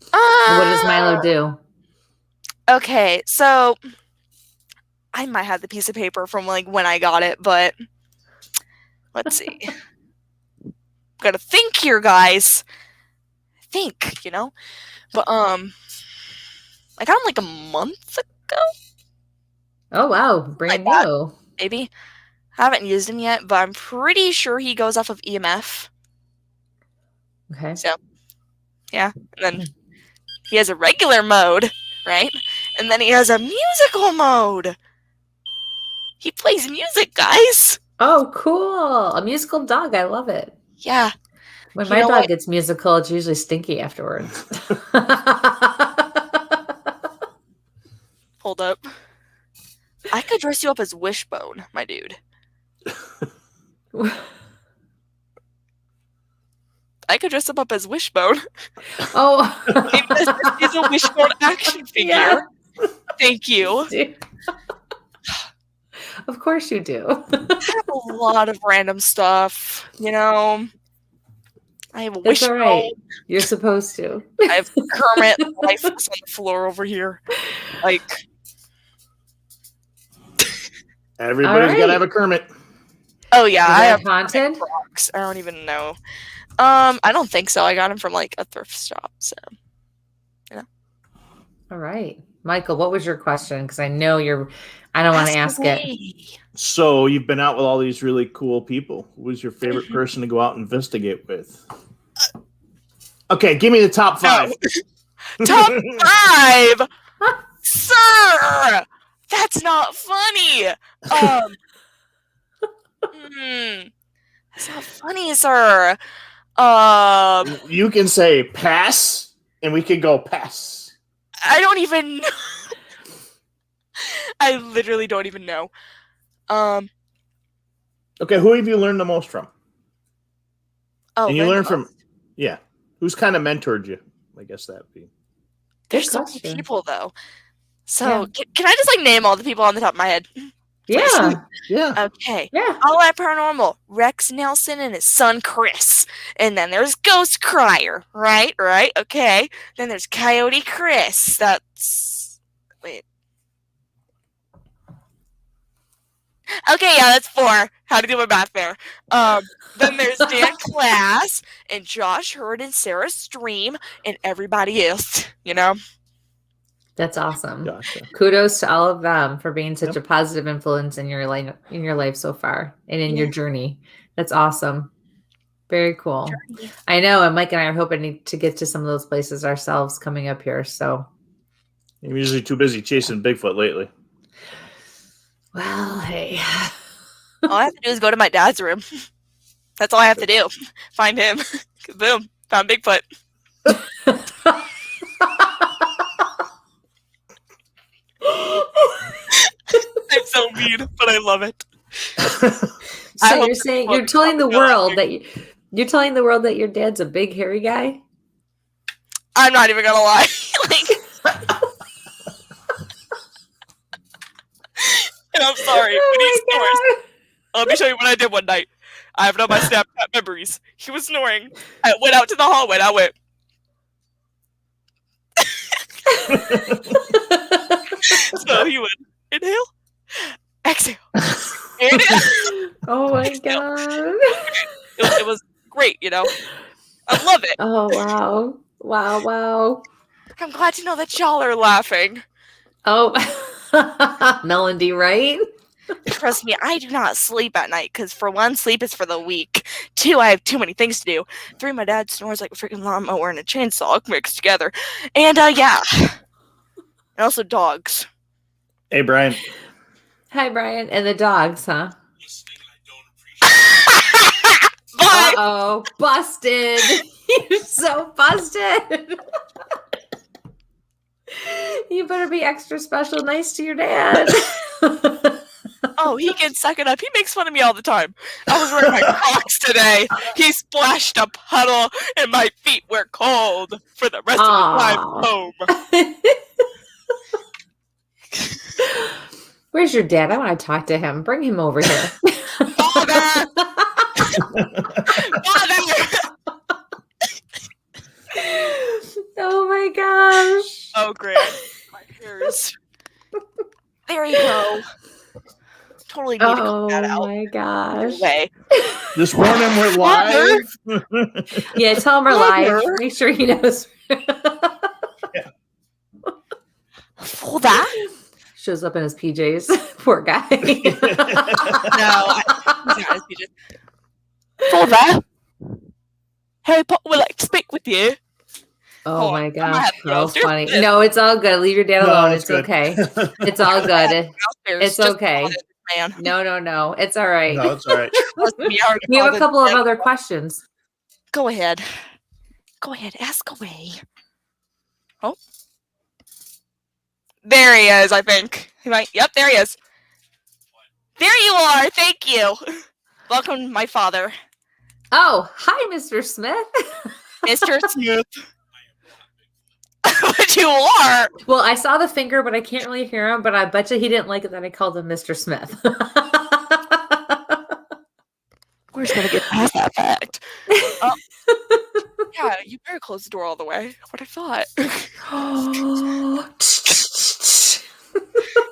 S2: What does Milo do?
S4: Okay, so I might have the piece of paper from like when I got it, but let's see. Gotta think here, guys. Think, But I got him like a month ago.
S2: Oh wow, brand new.
S4: Maybe. I haven't used him yet, but I'm pretty sure he goes off of EMF.
S2: Okay.
S4: So, yeah. And then he has a regular mode, right? And then he has a musical mode. He plays music, guys.
S2: Oh, cool. A musical dog. I love it.
S4: Yeah.
S2: When my dog gets musical, it's usually stinky afterwards.
S4: Hold up. I could dress you up as Wishbone, my dude. I could dress him up as Wishbone.
S2: Oh.
S4: He's a Wishbone action figure. Yeah. Thank you.
S2: Of course you do.
S4: I have a lot of random stuff, I have a Wishbone.
S2: All right. You're supposed to.
S4: I have Kermit lifeless on the floor over here. Like,
S3: everybody's got to have a Kermit.
S4: Oh yeah, I have
S2: haunted
S4: rocks. I don't even know. I don't think so. I got him from like a thrift shop, so
S2: All right, Michael, what was your question? Because I know I don't want to ask it.
S3: So you've been out with all these really cool people. Who was your favorite person to go out and investigate with? Okay, give me the top 5.
S4: No. Top 5, sir. That's not funny. That's not funny, sir.
S3: You can say pass, and we can go pass.
S4: I don't even know. I literally don't even know.
S3: Okay, who have you learned the most from?
S4: Oh,
S3: and you learn from, who's kind of mentored you? I guess that would be.
S4: There's so many people, though. So, can I just, name all the people on the top of my head?
S2: Yeah.
S3: Yeah.
S4: Okay.
S2: Yeah.
S4: All at Paranormal. Rex Nelson and his son, Chris. And then there's Ghost Crier. Right? Okay. Then there's Coyote Chris. That's... Wait. Okay, yeah, that's 4. How to do my math there. Then there's Dan Class and Josh Hurd and Sarah Stream and everybody else,
S2: That's awesome.
S3: Gotcha.
S2: Kudos to all of them for being such a positive influence in your life so far and in your journey. That's awesome. Very cool. I know, and Mike and I are hoping to get to some of those places ourselves coming up here. So
S3: I'm usually too busy chasing Bigfoot lately.
S2: Well, hey.
S4: All I have to do is go to my dad's room. That's all I have to do. Find him. Boom. Found Bigfoot. I'm so mean, but I love it.
S2: So you're saying you're telling the world that your dad's a big hairy guy?
S4: I'm not even gonna lie. And I'm sorry, but he snores. Let me show you what I did one night. I have it on my Snapchat memories. He was snoring. I went out to the hallway and I went. So he would inhale, exhale, inhale.
S2: Oh my god!
S4: It was great, I love it.
S2: Oh wow!
S4: I'm glad to know that y'all are laughing.
S2: Oh, Melody, right?
S4: Trust me, I do not sleep at night because, for 1, sleep is for the weak. 2, I have too many things to do. 3, my dad snores like a freaking lawnmower and a chainsaw mixed together. And, yeah. And also dogs.
S3: Hey, Brian.
S2: Hi, Brian. And the dogs, huh?
S4: Bye!
S2: Uh-oh. Busted. You're so busted. You better be extra special nice to your dad.
S4: Oh, he can suck it up. He makes fun of me all the time. I was wearing my Crocs today. He splashed a puddle and my feet were cold for the rest of the drive home.
S2: Where's your dad? I want to talk to him. Bring him over here.
S4: Father!
S2: Oh my gosh.
S4: Oh, great. My hairs. There you go. Totally need to cut that out.
S2: Oh my gosh.
S3: This morning we're live.
S2: Yeah, tell him we're live. Make sure he knows.
S4: For that?
S2: Shows up in his PJs. Poor guy.
S4: No, he's not his PJs. For that? Harry Potter would like to speak with you.
S2: Oh my gosh, so funny. No, it's all good. Leave your dad alone. It's okay. It's all good. It's okay. No. It's all right.
S3: No, it's all right.
S2: We have a couple of other questions.
S4: Go ahead. Ask away. Oh. There he is, I think. Yep, there he is. There you are. Thank you. Welcome, my father.
S2: Oh, hi, Mr. Smith.
S4: Mr. Smith. But you are.
S2: Well, I saw the finger, but I can't really hear him. But I bet you he didn't like it that I called him Mr. Smith.
S4: We're just gonna get past that fact. Yeah, you better close the door all the way. What I thought.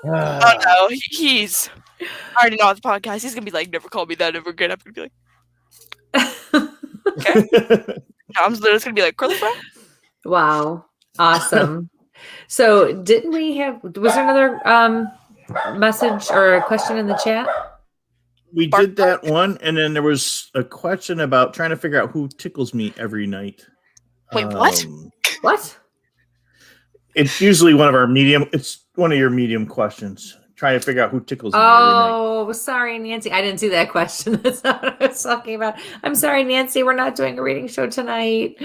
S4: Oh no, he's. I already know on the podcast. He's gonna be like, "Never call me that ever again." I'm gonna be like, "Okay." No, I'm literally gonna be like, "Curly fry."
S2: Wow. Awesome. So was there another message or a question in the chat?
S3: We did that one, and then there was a question about trying to figure out who tickles me every night.
S4: Wait, what?
S2: What?
S3: It's usually it's one of your medium questions. Trying to figure out who tickles me every night.
S2: Oh, sorry, Nancy. I didn't see that question. That's not what I was talking about. I'm sorry, Nancy. We're not doing a reading show tonight.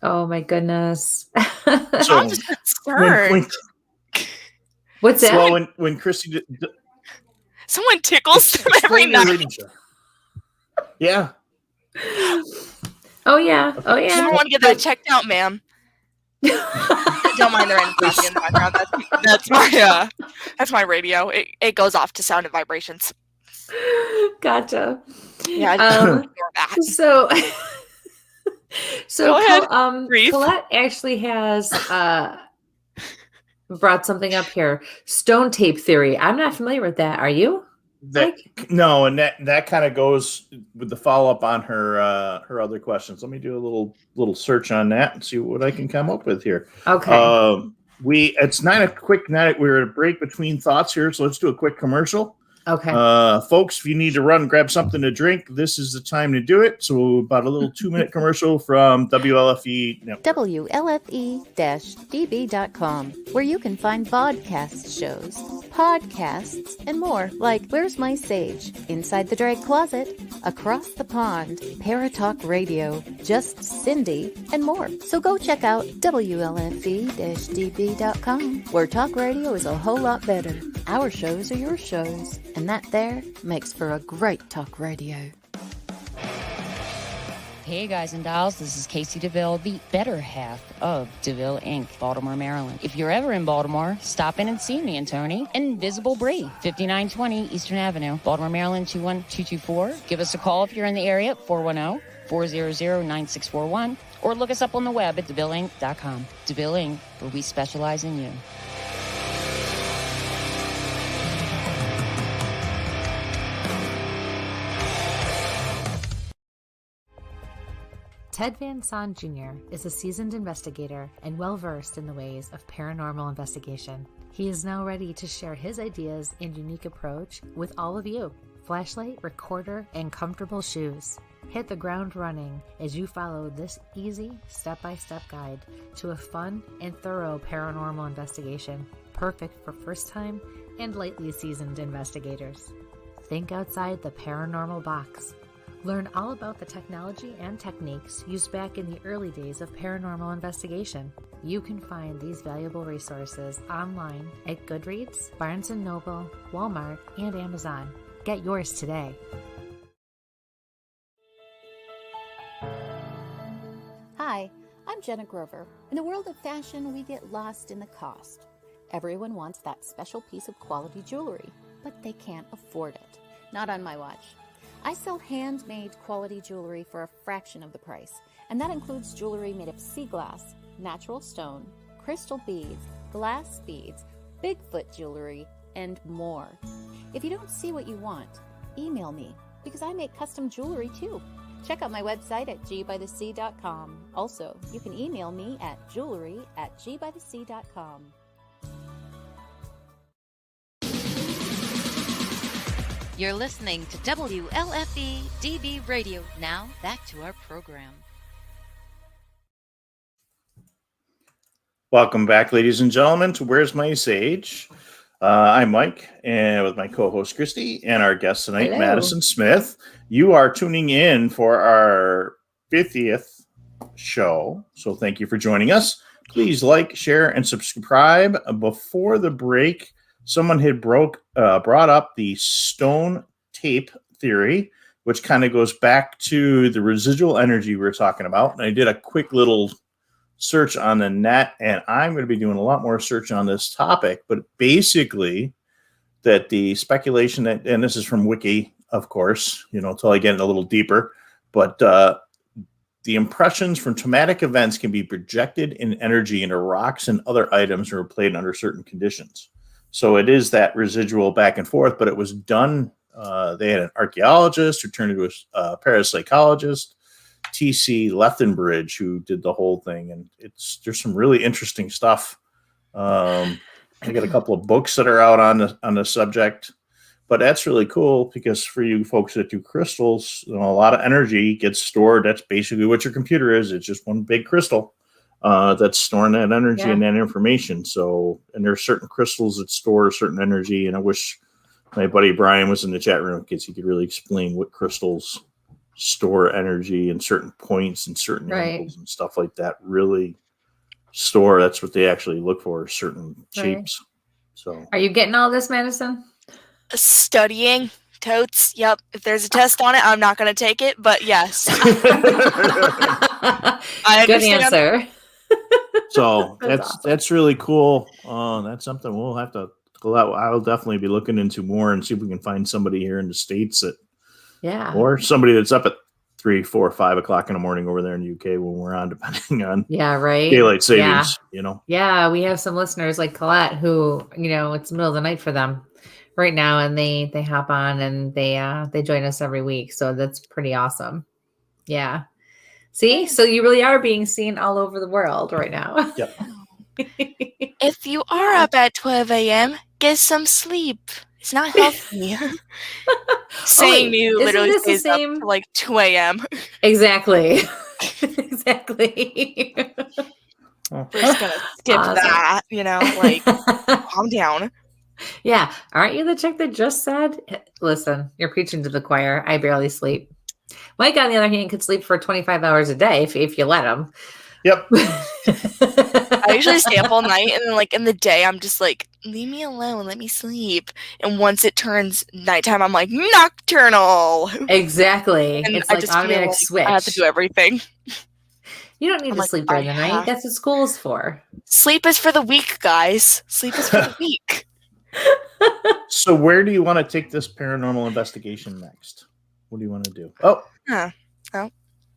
S2: Oh my goodness.
S3: So
S4: I'm just concerned.
S2: What's that?
S3: Well, when Kristie did,
S4: Someone tickles them every night.
S3: Yeah.
S2: Oh yeah. Oh
S4: You
S2: yeah.
S4: want to get that checked out, ma'am. Don't mind the random talking in the background. That's my radio. It goes off to sound and vibrations.
S2: Gotcha.
S4: Yeah, ignore that.
S2: So
S4: Go ahead.
S2: Colette actually has brought something up here. Stone tape theory. I'm not familiar with that. Are you?
S3: No, and that kind of goes with the follow up on her other questions. Let me do a little search on that and see what I can come up with here.
S2: Okay.
S3: It's not a quick night. We're at a break between thoughts here, so let's do a quick commercial.
S2: Okay.
S3: Folks, if you need to run and grab something to drink, this is the time to do it. So about a little 2-minute commercial from WLFE Network.
S5: WLFE-DB.com, where you can find vodcast shows, podcasts, and more, like Where's My Sage, Inside the Drag Closet, Across the Pond, Paratalk Radio, Just Cindy, and more. So go check out WLFE-DB.com, where talk radio is a whole lot better. Our shows are your shows, and that there makes for a great talk radio.
S6: Hey guys and dolls, this is Casey DeVille, the better half of DeVille Inc., Baltimore, Maryland. If you're ever in Baltimore, stop in and see me and Tony. Invisible Bree, 5920 Eastern Avenue, Baltimore, Maryland, 21224. Give us a call if you're in the area at 410-400-9641, or look us up on the web at DeVilleInc.com. DeVille Inc., where we specialize in you.
S2: Ted Van Son Jr. is a seasoned investigator and well-versed in the ways of paranormal investigation. He is now ready to share his ideas and unique approach with all of you. Flashlight, recorder, and comfortable shoes. Hit the ground running as you follow this easy step-by-step guide to a fun and thorough paranormal investigation, perfect for first-time and lightly seasoned investigators. Think outside the paranormal box. Learn all about the technology and techniques used back in the early days of paranormal investigation. You can find these valuable resources online at Goodreads, Barnes & Noble, Walmart, and Amazon. Get yours today.
S5: Hi, I'm Jenna Grover. In the world of fashion, we get lost in the cost. Everyone wants that special piece of quality jewelry, but they can't afford it. Not on my watch. I sell handmade quality jewelry for a fraction of the price, and that includes jewelry made of sea glass, natural stone, crystal beads, glass beads, Bigfoot jewelry, and more. If you don't see what you want, email me, because I make custom jewelry too. Check out my website at gbythesea.com. Also, you can email me at jewelry@gbythesea.com.
S1: You're listening to WLFE DB Radio. Now, back to our program.
S3: Welcome back, ladies and gentlemen, to Where's My Sage? I'm Mike, and with my co-host Kristie, and our guest tonight,
S2: Hello.
S3: Madison Smith. You are tuning in for our 50th show, so thank you for joining us. Please like, share, and subscribe. Before the break, someone had brought up the stone tape theory, which kind of goes back to the residual energy we were talking about. And I did a quick little search on the net, and I'm going to be doing a lot more search on this topic. But basically, that the speculation that, and this is from Wiki, of course, until I get a little deeper, but the impressions from traumatic events can be projected in energy into rocks and other items that are played under certain conditions. So it is that residual back and forth, but it was done. They had an archaeologist who turned into a parapsychologist, T.C. Lethbridge, who did the whole thing. And there's some really interesting stuff. I got a couple of books that are out on the subject, but that's really cool because for you folks that do crystals, a lot of energy gets stored. That's basically what your computer is. It's just one big crystal. That's storing that energy and that information. So, and there's certain crystals that store certain energy. And I wish my buddy Brian was in the chat room because he could really explain what crystals store energy and certain points and certain angles and stuff like that really store. That's what they actually look for, certain shapes. So,
S2: are you getting all this, Madison?
S4: Studying. Totes. Yep. If there's a test on it, I'm not going to take it, but yes. I
S2: Good
S4: understand.
S2: answer.
S3: So
S2: That's awesome.
S3: that's really cool. That's something we'll have to. I'll definitely be looking into more and see if we can find somebody here in the States that, or somebody that's up at 3, 4, 5 o'clock in the morning over there in the UK when we're on, depending on daylight savings.
S2: Yeah, we have some listeners like Colette who it's the middle of the night for them right now, and they hop on and they join us every week. So that's pretty awesome. Yeah. See, so you really are being seen all over the world right now.
S3: Yep.
S4: If you are up at 12 a.m., get some sleep. It's not healthy. Saying you literally stays up to like 2 a.m.
S2: Exactly. Exactly.
S4: We're just gonna skip that, like calm down.
S2: Yeah. Aren't you the chick that just said, listen, you're preaching to the choir. I barely sleep. Mike, on the other hand, could sleep for 25 hours a day if you let him.
S3: Yep.
S4: I usually stay up all night, and then like in the day, I'm just like, leave me alone, let me sleep. And once it turns nighttime, I'm like, nocturnal.
S2: Exactly.
S4: And
S2: it's like automatic switch.
S4: I have to do everything.
S2: You don't need to sleep during the night. That's what school's for.
S4: Sleep is for the weak, guys. Sleep is for the weak.
S3: So where do you want to take this paranormal investigation next? What do you want to do? Oh.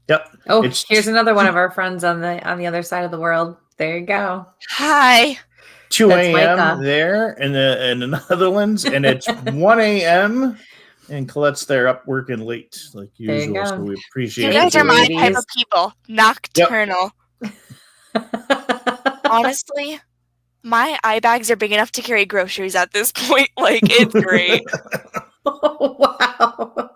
S3: Yep.
S2: Oh, here's another one of our friends on the other side of the world. There you go.
S4: Hi.
S3: 2 a.m. there in the Netherlands, and it's 1 a.m. and Colette's there up working late like usual. So we appreciate it.
S4: You guys are my type of people. Nocturnal. Yep. Honestly, my eye bags are big enough to carry groceries at this point. Like, it's great.
S2: Oh, wow.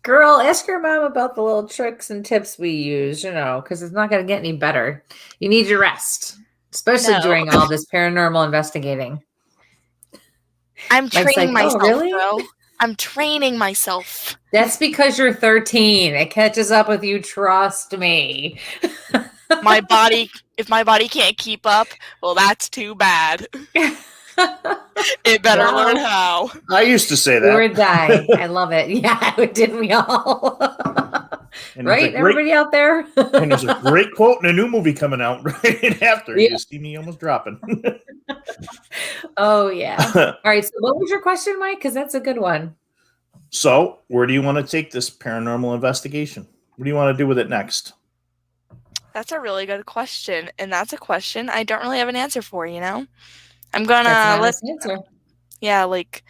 S2: Girl, ask your mom about the little tricks and tips we use, because it's not going to get any better. You need your rest, especially during all this paranormal investigating.
S4: I'm training myself, bro. I'm training myself.
S2: That's because you're 13. It catches up with you. Trust me.
S4: If my body can't keep up, well, that's too bad. It better learn how.
S3: I used to say that.
S2: Or die. I love it. Yeah, didn't we all? Right? Everybody out there?
S3: And there's a great quote in a new movie coming out right after. You see me almost dropping.
S2: Oh, yeah. All right. So what was your question, Mike? Because that's a good one.
S3: So where do you want to take this paranormal investigation? What do you want to do with it next?
S4: That's a really good question. And that's a question I don't really have an answer for, I'm gonna
S2: answer.
S4: Yeah, like,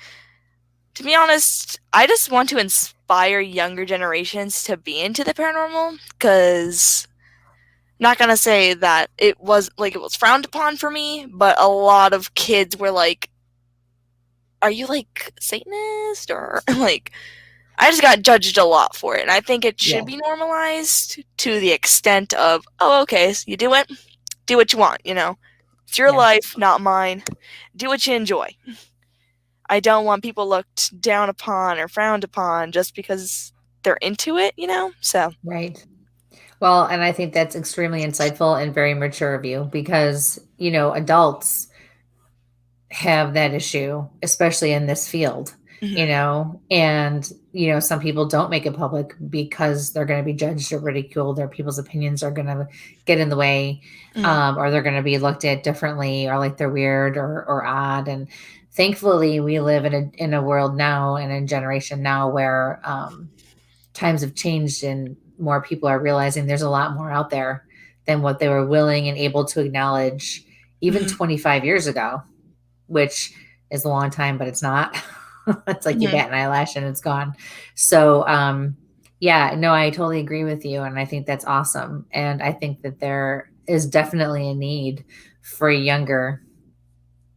S4: to be honest, I just want to inspire younger generations to be into the paranormal, because I'm not gonna say that it was frowned upon for me, but a lot of kids were like, are you like Satanist? Or like, I just got judged a lot for it, and I think it should be normalized to the extent of, oh, okay, so you do it, do what you want, It's your life, not mine. Do what you enjoy. I don't want people looked down upon or frowned upon just because they're into it, So.
S2: Right. Well, and I think that's extremely insightful and very mature of you, because, adults have that issue, especially in this field, and, some people don't make it public because they're going to be judged or ridiculed, or people's opinions are going to get in the way, or they're going to be looked at differently, or like they're weird or odd. And thankfully we live in a world now and a generation now where times have changed and more people are realizing there's a lot more out there than what they were willing and able to acknowledge even 25 years ago, which is a long time, but it's not. It's like you bat an eyelash and it's gone. So, I totally agree with you. And I think that's awesome. And I think that there is definitely a need for younger,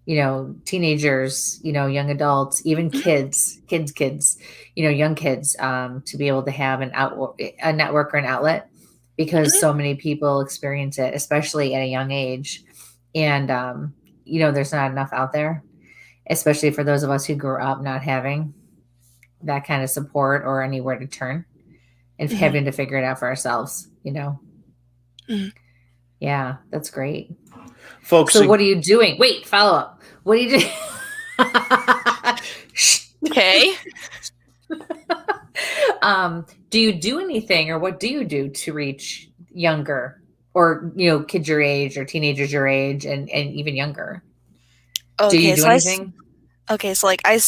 S2: teenagers, young adults, even kids, young kids, to be able to have a network or an outlet, because so many people experience it, especially at a young age. And, there's not enough out there, especially for those of us who grew up not having that kind of support or anywhere to turn and having to figure it out for ourselves, Yeah, that's great.
S3: Folks.
S2: So what are you doing? Wait, follow up. What are you doing?
S4: Okay.
S2: Do you do anything, or what do you do to reach younger, or kids your age, or teenagers your age, and even younger?
S4: Okay,
S2: do you do anything?
S4: So like I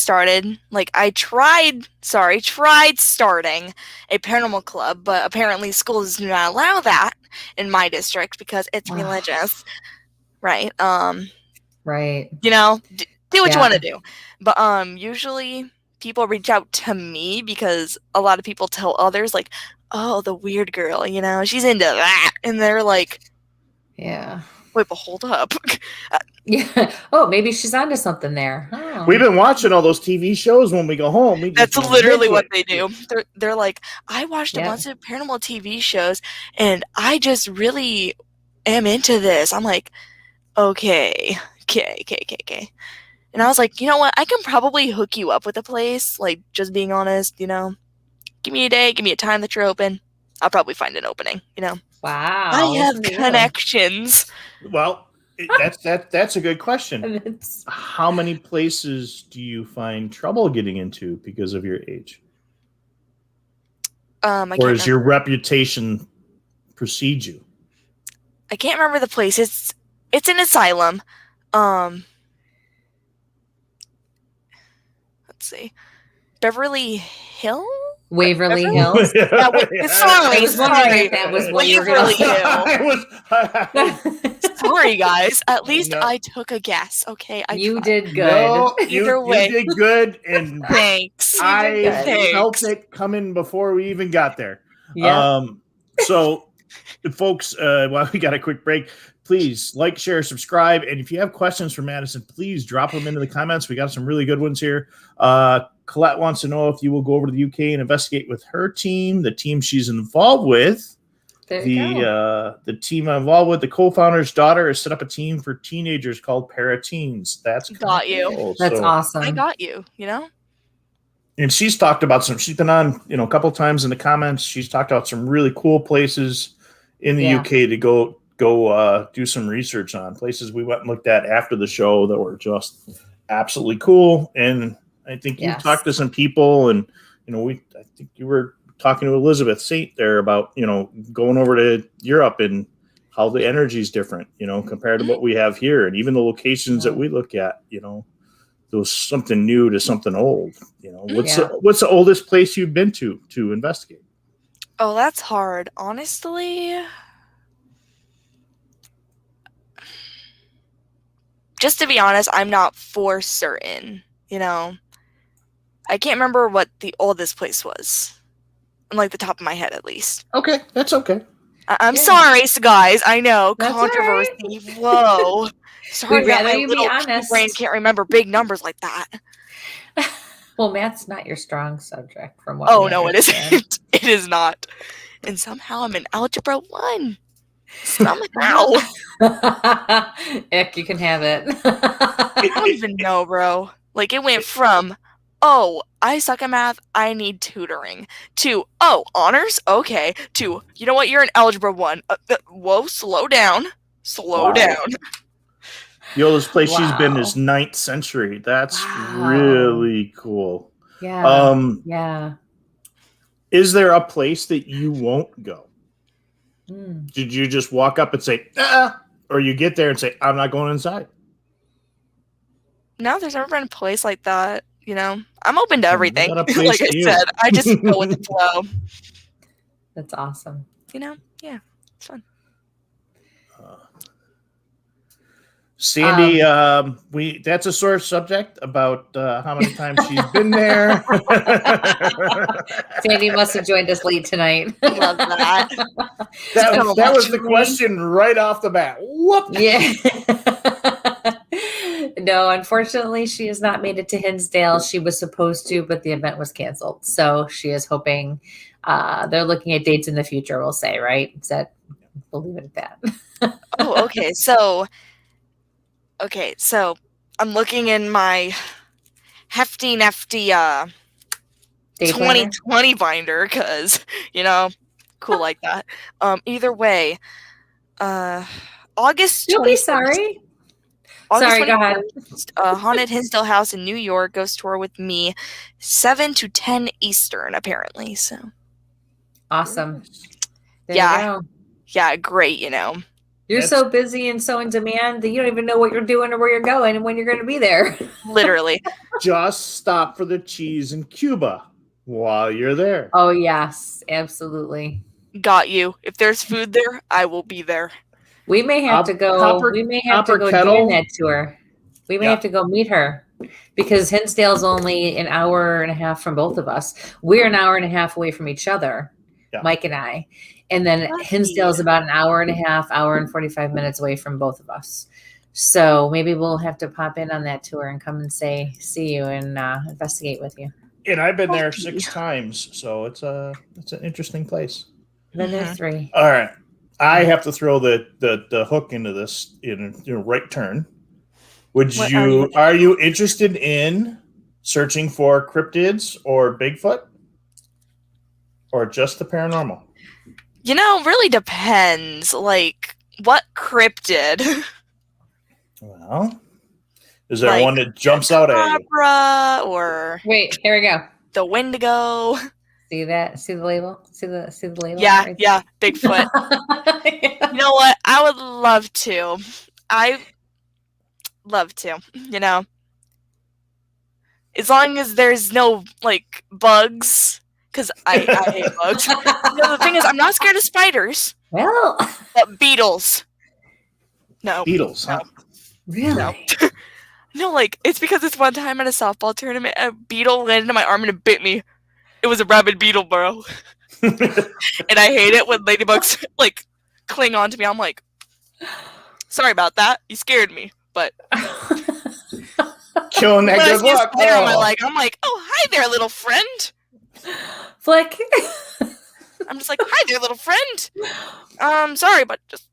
S4: tried starting a paranormal club, but apparently schools do not allow that in my district because it's religious, right?
S2: Right.
S4: Do what you want to do, but usually people reach out to me because a lot of people tell others, like, oh, the weird girl, she's into that, and they're like,
S2: yeah,
S4: wait, but hold up.
S2: Yeah. Oh, maybe she's onto something there. Oh.
S3: We've been watching all those TV shows when we go home.
S4: That's literally what they do. They're like, I watched a bunch of paranormal TV shows, and I just really am into this. I'm like, okay. And I was like, you know what? I can probably hook you up with a place. Like, just being honest, give me a day, give me a time that you're open. I'll probably find an opening, Wow. I have connections.
S3: Well, that's a good question. How many places do you find trouble getting into because of your age? Or does your reputation precede you?
S4: I can't remember the place. It's an asylum. Let's see. Beverly Hills?
S2: Waverly Hills.
S4: Sorry, I was wondering if that was what you were going to do. Sorry, guys. At least I took a guess. Okay,
S2: you did good.
S3: No, Either way, you did good, and
S4: thanks.
S3: I felt it coming before we even got there. Yeah. So, folks, while we got a quick break, please like, share, subscribe, and if you have questions for Madison, please drop them into the comments. We got some really good ones here. Colette wants to know if you will go over to the UK and investigate with her team, the team she's involved with. The team I'm involved with, the co-founder's daughter has set up a team for teenagers called Parateens. That's
S4: got you.
S3: Cool.
S2: That's awesome.
S4: I got you.
S3: And she's talked about she's been on, a couple times in the comments. She's talked about some really cool places in the UK to go do some research on, places we went and looked at after the show that were just absolutely cool. And I think you talked to some people, and I think you were talking to Elizabeth Saint there about going over to Europe and how the energy is different, compared to what we have here, and even the locations that we look at. There was something new to something old. What's the oldest place you've been to investigate?
S4: Oh, that's hard, honestly. Just to be honest, I'm not for certain. I can't remember what the oldest place was. On the top of my head, at least.
S3: Okay, that's okay.
S4: I'm sorry, guys. I know,
S2: that's
S4: controversy.
S2: Right.
S4: Whoa. Sorry,
S2: we'd rather you be honest.
S4: Brain can't remember big numbers like that.
S2: Well, math's not your strong subject, from what.
S4: Oh no, it isn't. It is not. And somehow I'm in algebra 1. Somehow.
S2: Ick, you can have it.
S4: I don't even know, bro. It went from, oh, I suck at math, I need tutoring, to, oh, honors? Okay, to, you know what, you're in algebra 1. Whoa, slow down. Slow down.
S3: The oldest place she's been is 9th century. That's really cool.
S2: Yeah.
S3: Is there a place that you won't go? Did you just walk up and say, or you get there and say, I'm not going inside?
S4: No, there's never been a place like that. I'm open to everything. Like I said, I just go with the flow.
S2: That's awesome.
S4: Yeah, it's fun.
S3: Sandy, that's a sore subject about how many times she's been there.
S2: Sandy must have joined us late tonight.
S4: Love that.
S3: that was the question right off the bat. Whoop.
S2: Yeah. No, unfortunately, she has not made it to Hinsdale. She was supposed to, but the event was canceled. So she is hoping. They're looking at dates in the future, we'll say, right? We'll leave it at that.
S4: Oh, okay. So I'm looking in my hefty 2020 binder because, cool like that. Either way, August 21st.
S2: You'll be sorry. Sorry, go ahead.
S4: Haunted Hinsdale House in New York, ghost tour with me, 7 to 10 Eastern, apparently. So
S2: awesome. There
S4: yeah.
S2: you go.
S4: Yeah, great, you know.
S2: You're so busy and so in demand that you don't even know what you're doing or where you're going and when you're going to be there.
S4: Literally.
S3: Just stop for the cheese in Cuba while you're there.
S2: Oh, yes, absolutely.
S4: Got you. If there's food there, I will be there.
S2: We may have to go. We may have to go join that tour. We may have to go meet her because Hinsdale's only an hour and a half from both of us. We're an hour and a half away from each other, Mike and I. And then Hinsdale's about an hour and a half, hour and 45 minutes away from both of us. So maybe we'll have to pop in on that tour and come and see you and investigate with you.
S3: And I've been there 6 times, so it's an interesting place.
S2: Then there's 3.
S3: All right. I have to throw the hook into this in right turn. Are you interested in searching for cryptids or Bigfoot? Or just the paranormal?
S4: You know, really depends. Like, what cryptid?
S3: Well, is there one that jumps out at you?
S4: Or
S2: wait, here we go.
S4: The Wendigo.
S2: See that? See the label? See the label?
S4: Yeah, right yeah, Bigfoot. You know what? I would love to. You know, as long as there's no like bugs. Because I hate bugs. You know, the thing is, I'm not scared of spiders.
S2: Well.
S4: But beetles. No.
S3: Beetles, huh?
S2: Really?
S4: No. No, like, it's because this one time at a softball tournament, a beetle landed in my arm and it bit me. It was a rabid beetle, bro. And I hate it when ladybugs, like, cling on to me. I'm like, sorry about that. You scared me. But
S3: killing that good luck.
S4: On my leg, I'm like, oh, hi there, little friend.
S2: Flick.
S4: I'm just like, hi there, little friend. Sorry, but just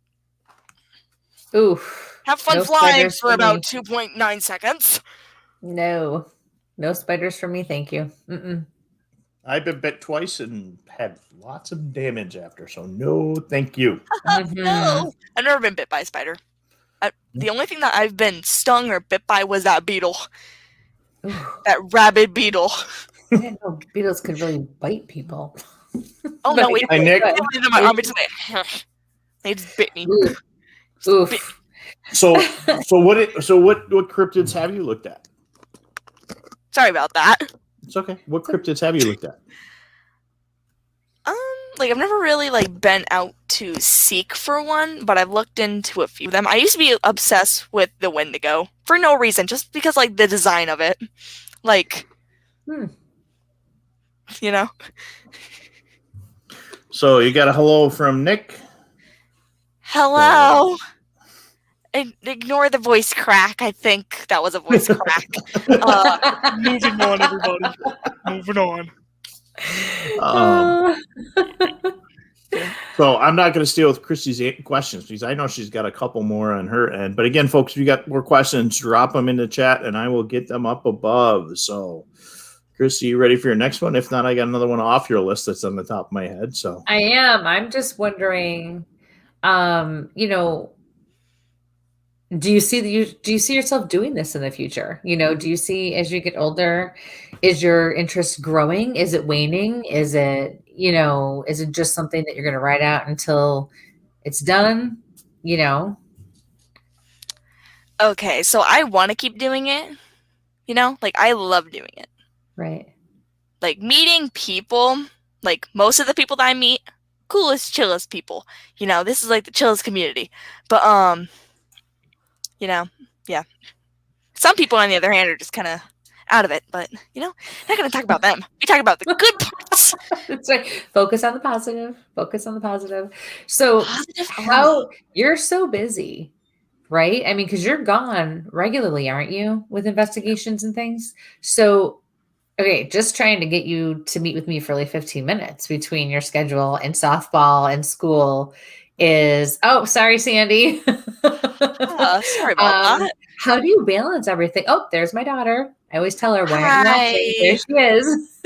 S4: have fun flying for about 2.9 seconds.
S2: No spiders for me, thank you. Mm-mm.
S3: I've been bit twice and had lots of damage after, so no, thank you.
S4: No, I've never been bit by a spider. The only thing that I've been stung or bit by was that beetle, that rabid beetle.
S2: I didn't know beetles could really bite people.
S4: Oh no! Wait,
S3: Nick.
S4: They just bit me.
S2: Oof.
S4: Bit.
S3: So what cryptids have you looked at?
S4: Sorry about that.
S3: It's okay. What cryptids have you looked at?
S4: Like I've never really like been out to seek for one, but I've looked into a few of them. I used to be obsessed with the Wendigo for no reason, just because like the design of it, like. You know.
S3: So you got a hello from Nick.
S4: Hello. Ignore the voice crack. I think that was a voice crack. Moving on, everybody. Moving on.
S3: So I'm not going to steal with Kristie's questions because I know she's got a couple more on her end. But again, folks, if you got more questions, drop them in the chat and I will get them up above. So. Kristie, you ready for your next one? If not, I got another one off your list that's on the top of my head. So
S2: I am. I'm just wondering, you know, do you see yourself doing this in the future? You know, do you see as you get older, is your interest growing? Is it waning? Is it just something that you're going to ride out until it's done? You know?
S4: Okay, so I want to keep doing it. You know, like I love doing it.
S2: Right.
S4: Like meeting people, like most of the people that I meet, coolest, chillest people. You know, this is like the chillest community. But you know, yeah. Some people on the other hand are just kind of out of it, but you know, not going to talk about them. We talk about the good parts.
S2: That's right. Focus on the positive. So how you're so busy, right? I mean, because you're gone regularly, aren't you, with investigations and things? So okay, just trying to get you to meet with me for like 15 minutes between your schedule and softball and school is, sorry, Sandy.
S4: Sorry about that.
S2: How do you balance everything? Oh, there's my daughter. I always tell her, why aren't you watching? There she is.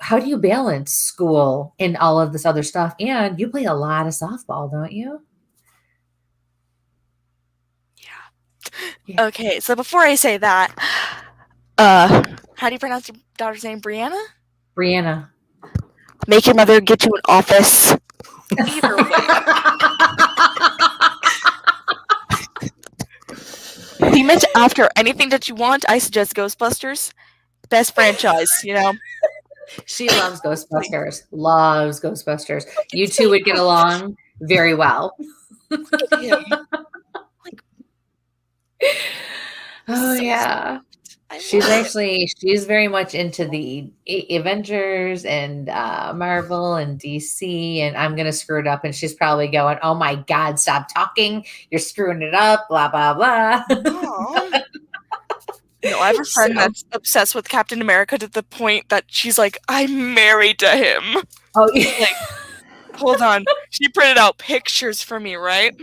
S2: How do you balance school and all of this other stuff? And you play a lot of softball, don't you? Yeah.
S4: Okay, so before I say that, how do you pronounce your daughter's name? Brianna?
S2: Brianna.
S4: Make your mother get you an office. Either way. Theme it after anything that you want. I suggest Ghostbusters. Best franchise, you know.
S2: She loves Ghostbusters. Loves Ghostbusters. You two would get along very well.
S4: Yeah.
S2: Oh,
S4: So
S2: yeah. She's very much into the Avengers and Marvel and DC, and I'm gonna screw it up, and she's probably going, "Oh my God, stop talking! You're screwing it up!" Blah blah blah.
S4: No, I have a friend that's obsessed with Captain America to the point that she's like, "I'm married to him."
S2: Oh yeah.
S4: Like, hold on, she printed out pictures for me, right?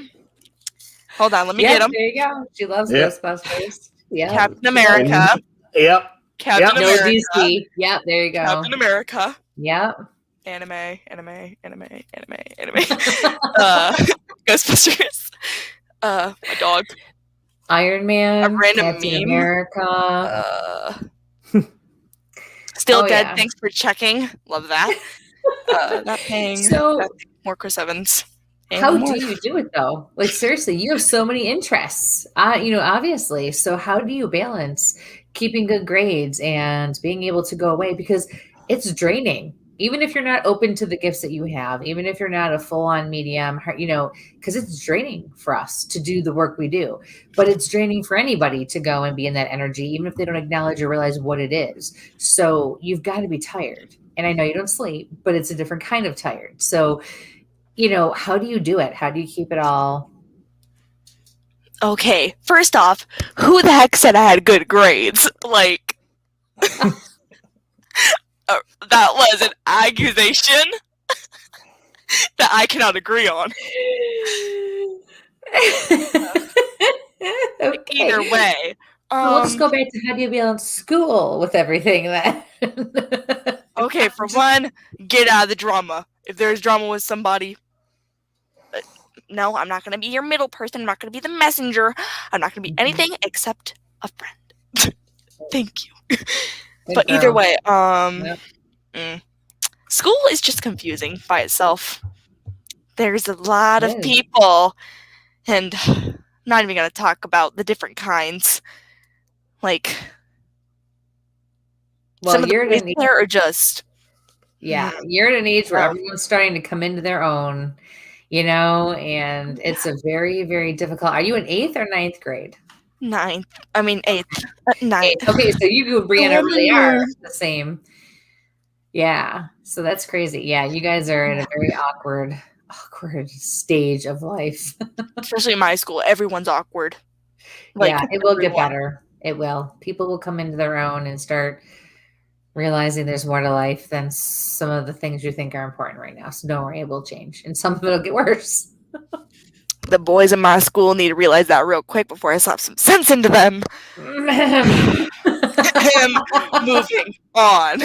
S4: Hold on, let me get them.
S2: There you go. She loves Ghostbusters. Yeah.
S4: Captain America.
S3: Yep.
S4: Captain America.
S2: No DC. Yep, there you go.
S4: Captain America.
S2: Yep.
S4: Anime. Ghostbusters. My dog.
S2: Iron Man.
S4: A random
S2: Captain
S4: meme.
S2: America.
S4: Still dead. Yeah. Thanks for checking. Love that. That paying.
S2: So
S4: more Chris Evans.
S2: How do you do it though? Like seriously, you have so many interests, obviously. So how do you balance keeping good grades and being able to go away? Because it's draining, even if you're not open to the gifts that you have, even if you're not a full-on medium, because it's draining for us to do the work we do, but it's draining for anybody to go and be in that energy, even if they don't acknowledge or realize what it is. So you've got to be tired. And I know you don't sleep, but it's a different kind of tired. So how do you do it? How do you keep it all?
S4: Okay, first off, who the heck said I had good grades? Like, that was an accusation that I cannot agree on.
S2: Okay.
S4: Either way.
S2: Well, let's go back to how do you balance school with everything then?
S4: Okay, for one, get out of the drama. If there's drama with somebody, no, I'm not going to be your middle person. I'm not going to be the messenger. I'm not going to be anything except a friend. Thank you. But either way, school is just confusing by itself. There's a lot of people, and I'm not even going to talk about the different kinds. Like, some of the boys there are just...
S2: Yeah, you're at an age where everyone's starting to come into their own, and it's a very, very difficult. Are you in 8th or 9th grade?
S4: 9th. I mean 8th. 9th.
S2: Okay, so you and Brianna really are the same. Yeah, so that's crazy. Yeah, you guys are in a very awkward stage of life.
S4: Especially in my school, everyone's awkward.
S2: It will get better. It will. People will come into their own and start realizing there's more to life than some of the things you think are important right now. So don't worry, it will change. And some of it will get worse.
S4: The boys in my school need to realize that real quick before I slap some sense into them. Moving on.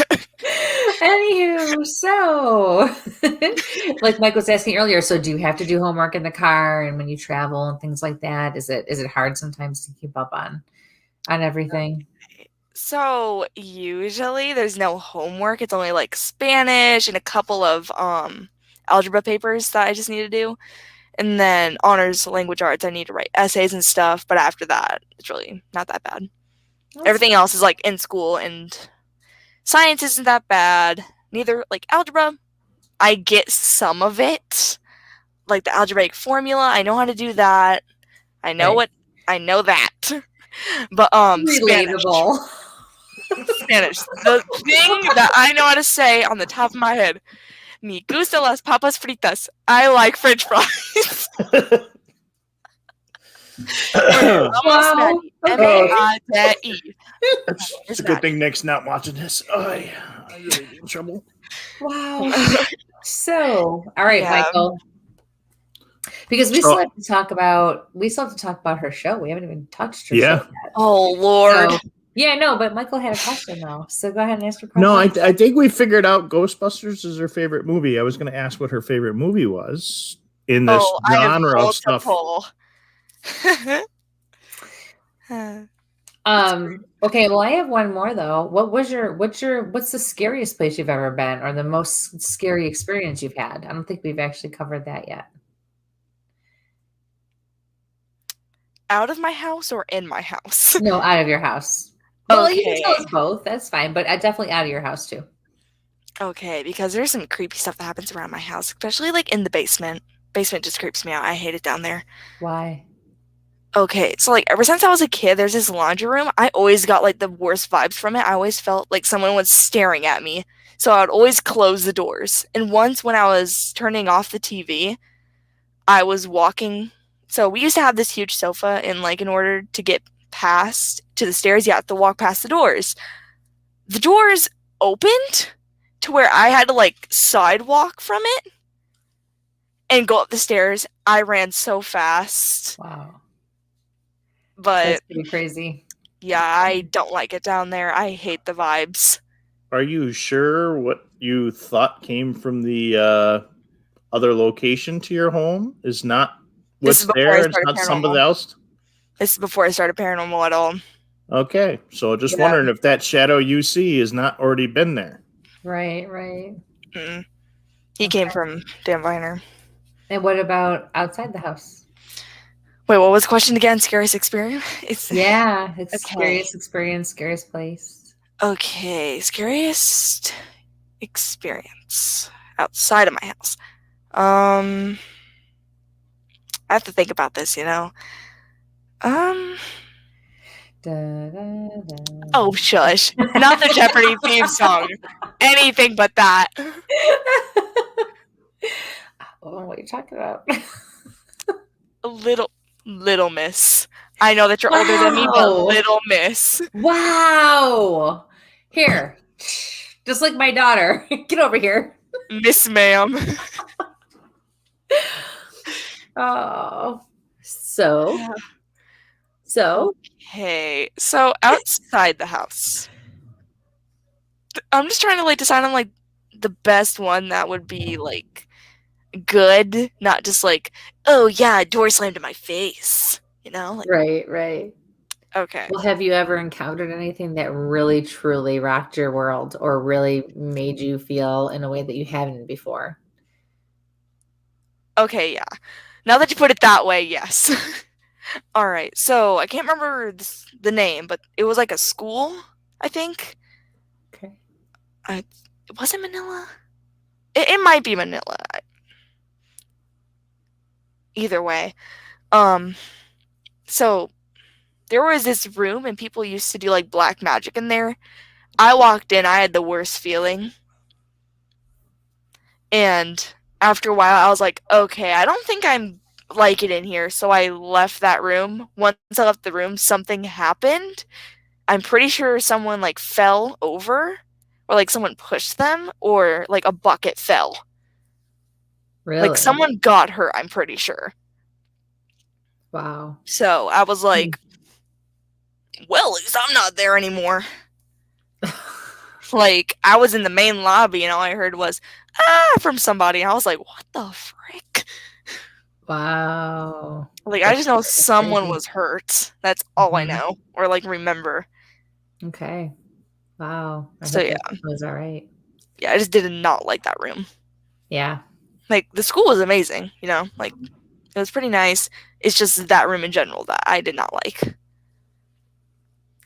S2: Anywho, so like Mike was asking earlier, so do you have to do homework in the car and when you travel and things like that? Is it hard sometimes to keep up on everything?
S4: So usually there's no homework. It's only like Spanish and a couple of algebra papers that I just need to do. And then honors language arts, I need to write essays and stuff. But after that, it's really not that bad. Everything else is like in school, and science isn't that bad. Neither, like algebra, I get some of it. Like the algebraic formula, I know how to do that. I know that. But
S2: relatable.
S4: Spanish. The thing that I know how to say on the top of my head. Me gusta las papas fritas. I like French fries.
S3: Wow. It's a good thing Nick's not watching this. Oh, yeah. I'm really in trouble.
S2: Wow. So, all right, Michael. Because we still have to talk about her show. We haven't even touched her show yet.
S4: Oh, Lord.
S2: So, yeah, no, but Michael had a question though. So go ahead and ask your question.
S3: No, I think we figured out Ghostbusters is her favorite movie. I was going to ask what her favorite movie was in this genre of stuff.
S2: Okay, well, I have one more though. What's the scariest place you've ever been, or the most scary experience you've had? I don't think we've actually covered that yet.
S4: Out of my house or in my house?
S2: No, out of your house. Well, you can tell us both. That's fine, but definitely out of your house too.
S4: Okay, because there's some creepy stuff that happens around my house, especially like in the basement. Basement just creeps me out. I hate it down there.
S2: Why?
S4: Okay, so like ever since I was a kid, there's this laundry room. I always got like the worst vibes from it. I always felt like someone was staring at me. So I would always close the doors. And once when I was turning off the TV, I was walking. So we used to have this huge sofa, and like in order to get past to the stairs, you have to walk past the doors. The doors opened to where I had to like sidewalk from it and go up the stairs. I ran so fast.
S2: Wow.
S4: But
S2: that's pretty crazy.
S4: Yeah, I don't like it down there. I hate the vibes.
S3: Are you sure what you thought came from the other location to your home is not what's there? It's not somebody else?
S4: This is before I started paranormal at all.
S3: Okay, so just wondering if that shadow you see has not already been there.
S2: Right.
S4: Mm-mm. He came from Dan Viner.
S2: And what about outside the house?
S4: Wait, what was the question again? Scariest experience?
S2: Scariest experience, scariest place.
S4: Okay, scariest experience outside of my house. I have to think about this, Oh, shush. Not the Jeopardy theme song. Anything but that.
S2: Oh, what are you talking about?
S4: Little Miss. I know that you're older than me, but Little Miss.
S2: Wow. Here. Just like my daughter. Get over here.
S4: Miss ma'am.
S2: Oh. So.
S4: Okay. So outside the house. I'm just trying to like decide on like the best one that would be like good, not just like, oh yeah, door slammed in my face, Like,
S2: right.
S4: Okay.
S2: Well, have you ever encountered anything that really truly rocked your world or really made you feel in a way that you haven't before?
S4: Okay, yeah. Now that you put it that way, yes. All right. So I can't remember the name, but it was like a school, I think.
S2: Okay.
S4: Was it Manila? It might be Manila. Either way. So there was this room and people used to do like black magic in there. I walked in, I had the worst feeling. And after a while I was like, okay, I don't think I'm like it in here. So I left that room. Once I left the room, something happened. I'm pretty sure someone like fell over, or like someone pushed them, or like a bucket fell.
S2: Really?
S4: Like someone got hurt, I'm pretty sure.
S2: Wow.
S4: So I was like, well, at least I'm not there anymore. Like, I was in the main lobby and all I heard was, from somebody. And I was like, what the frick?
S2: Wow.
S4: Like, I just know someone was hurt. That's all I know. Or, like, remember.
S2: Okay. Wow.
S4: So, yeah.
S2: That was all right.
S4: Yeah, I just did not like that room.
S2: Yeah.
S4: Like, the school was amazing, Like, it was pretty nice. It's just that room in general that I did not like.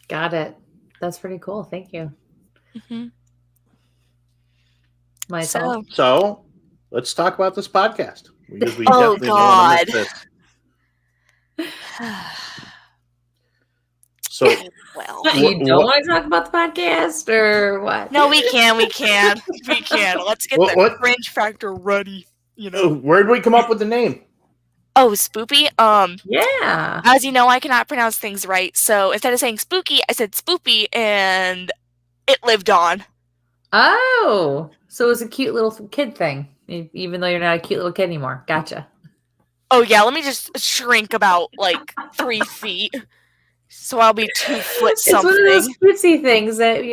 S2: Got it. That's pretty cool. Thank you.
S4: Mm-hmm.
S2: Michael.
S3: So, let's talk about this podcast. Because we
S4: oh,
S3: definitely
S4: God.
S3: So,
S2: well, you don't want to talk about the podcast or what?
S4: No, we can. We can. Let's get the cringe factor ready.
S3: Where'd we come up with the name?
S4: Oh, Spoopy.
S2: Yeah.
S4: As you know, I cannot pronounce things right, so instead of saying spooky, I said spoopy, and it lived on.
S2: Oh, so it was a cute little kid thing, even though you're not a cute little kid anymore. Gotcha.
S4: Oh yeah, let me just shrink about like 3 feet, so I'll be 2 foot something.
S2: It's one of those cutesy things that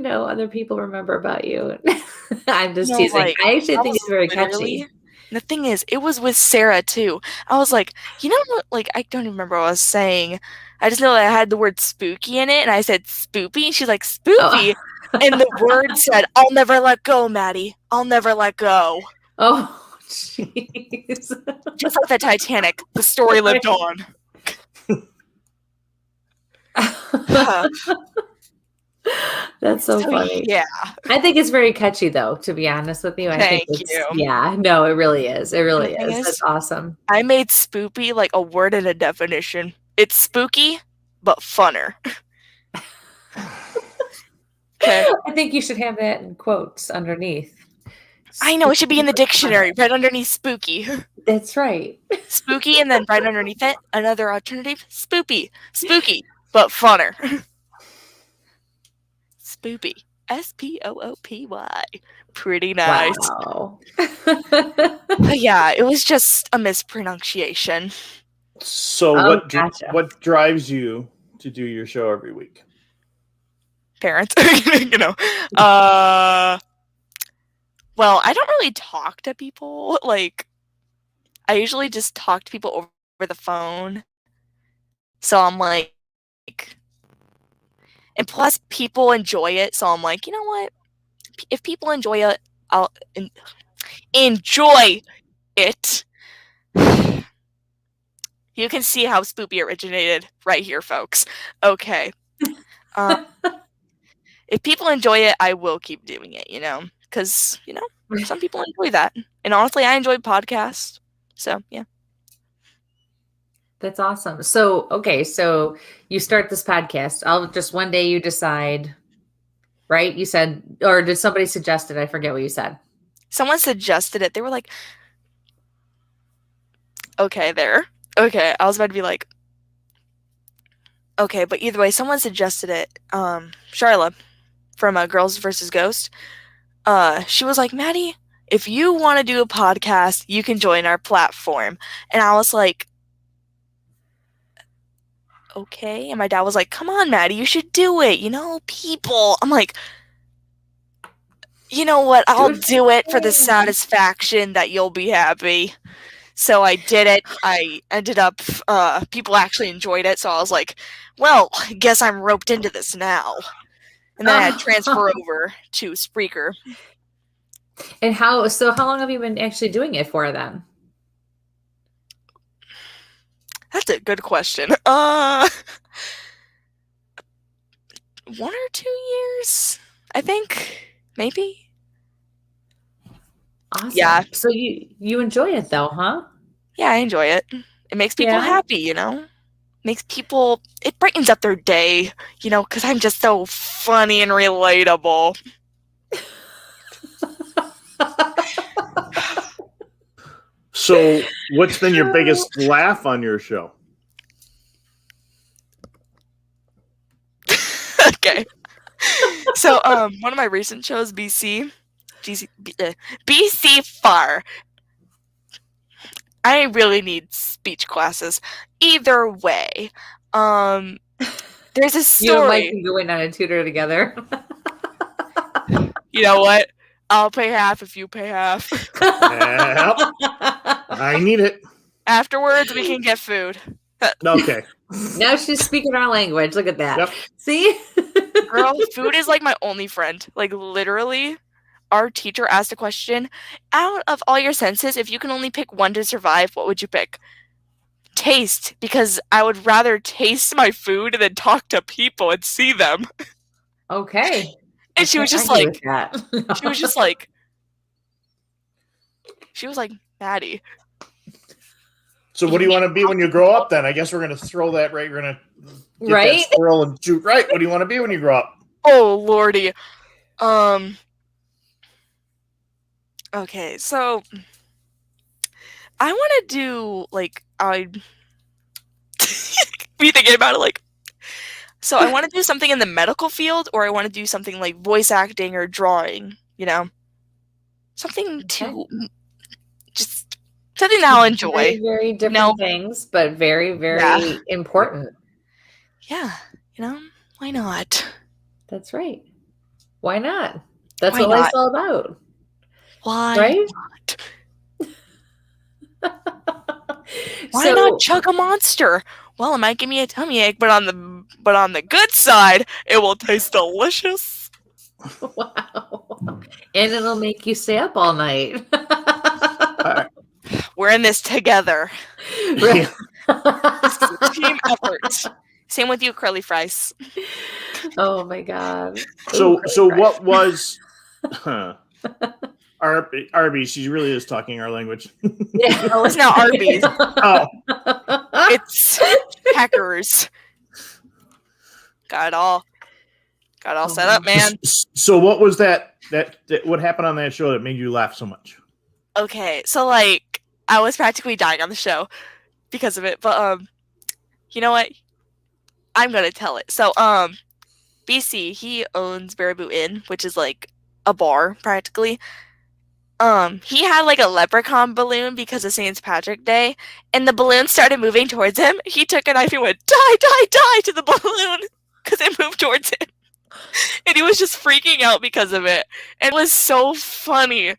S2: other people remember about you. I'm just teasing. I actually think it's very catchy.
S4: The thing is, it was with Sarah too. I was like, you know what? Like, I don't even remember what I was saying. I just know that I had the word spooky in it, and I said spoopy, and she's like, spoopy? Oh. And the word said, I'll never let go, Maddie. I'll never let go.
S2: Oh, jeez.
S4: Just like the Titanic, the story lived on.
S2: That's so funny.
S4: Yeah.
S2: I think it's very catchy, though, to be honest with you.
S4: Thank you.
S2: Yeah, no, it really is. It really is. That's awesome.
S4: I made spoopy like a word and a definition. It's spooky, but funner. Okay.
S2: I think you should have that in quotes underneath.
S4: I know, it should be in the dictionary, right underneath spooky.
S2: That's right.
S4: Spooky, and then right underneath it, another alternative, spoopy. Spooky, but funner. Spoopy. Spoopy. Pretty nice.
S2: Wow.
S4: But yeah, it was just a mispronunciation.
S3: So what drives you to do your show every week?
S4: Parents. You know. Well, I don't really talk to people. Like, I usually just talk to people over the phone. So I'm like, and plus people enjoy it. So I'm like, you know what? If people enjoy it, I'll enjoy it. You can see how Spoopy originated right here, folks. Okay. If people enjoy it, I will keep doing it, you know? Because, you know, some people enjoy that. And honestly, I enjoy podcasts. So, yeah.
S2: That's awesome. So, okay, so you start this podcast. One day you decide, right? You said, or did somebody suggest it? I forget what you said.
S4: Someone suggested it. They were like, okay, there. Okay, I was about to be like, okay, but either way, someone suggested it. Charla from Girls vs. Ghost. She was like, Maddie, if you want to do a podcast, you can join our platform. And I was like, okay. And my dad was like, come on, Maddie, you should do it. You know, people. I'm like, you know what? I'll do it for the satisfaction that you'll be happy. So I did it. I ended up, people actually enjoyed it. So I was like, well, I guess I'm roped into this now. And then I had to transfer over to Spreaker.
S2: And how long have you been actually doing it for then?
S4: That's a good question. 1 or 2 years, I think. Maybe.
S2: Awesome.
S4: Yeah.
S2: So you enjoy it though, huh?
S4: Yeah, I enjoy it. It makes people happy, you know? It brightens up their day, you know, because I'm just so funny and relatable.
S3: So, what's been your biggest laugh on your show?
S4: Okay. So, one of my recent shows, BC Far. I really need speech classes. Either way, there's a story.
S2: You and Mike can go in on a tutor together.
S4: You know what? I'll pay half if you pay half.
S3: Yep. I need it.
S4: Afterwards, we can get food.
S3: Okay.
S2: Now she's speaking our language. Look at that.
S3: Yep.
S2: See?
S4: Girl, food is like my only friend. Like, literally, our teacher asked a question. Out of all your senses, if you can only pick one to survive, what would you pick? Taste. Because I would rather taste my food than talk to people and see them.
S2: Okay.
S4: And she was just like, she was like, Maddie.
S3: So what do you want to be when you grow up then? I guess we're going to throw that right. We're going to get that squirrel and shoot. Right. What do you want to be when you grow up?
S4: Oh, Lordy. Okay, so I want to do, like, be thinking about it, like, so I want to do something in the medical field, or I want to do something like voice acting or drawing, you know? Something just something that I'll enjoy.
S2: Very, very different things, but very, very important.
S4: Yeah, you know, why not?
S2: That's right. Why not? That's what life's all about.
S4: Why
S2: right?
S4: not? Why not chug a monster? Well, it might give me a tummy ache, but on the good side, it will taste delicious.
S2: Wow. And it'll make you stay up all night.
S4: We're in this together.
S2: Right.
S4: This is a team effort. Same with you, curly fries.
S2: Oh my god.
S3: So what was Arby's? She really is talking our language.
S4: Yeah. Oh, it's not Arby's.
S3: Oh,
S4: it's Packers. Got it all set up, man.
S3: So what was that what happened on that show that made you laugh so much?
S4: Okay, so like I was practically dying on the show because of it, but you know what? I'm gonna tell it. So BC, he owns Baraboo Inn, which is like a bar practically. He had like a leprechaun balloon because of St. Patrick's Day, and the balloon started moving towards him. He took a knife and went, die, die, die to the balloon because it moved towards him. And he was just freaking out because of it. It was so funny.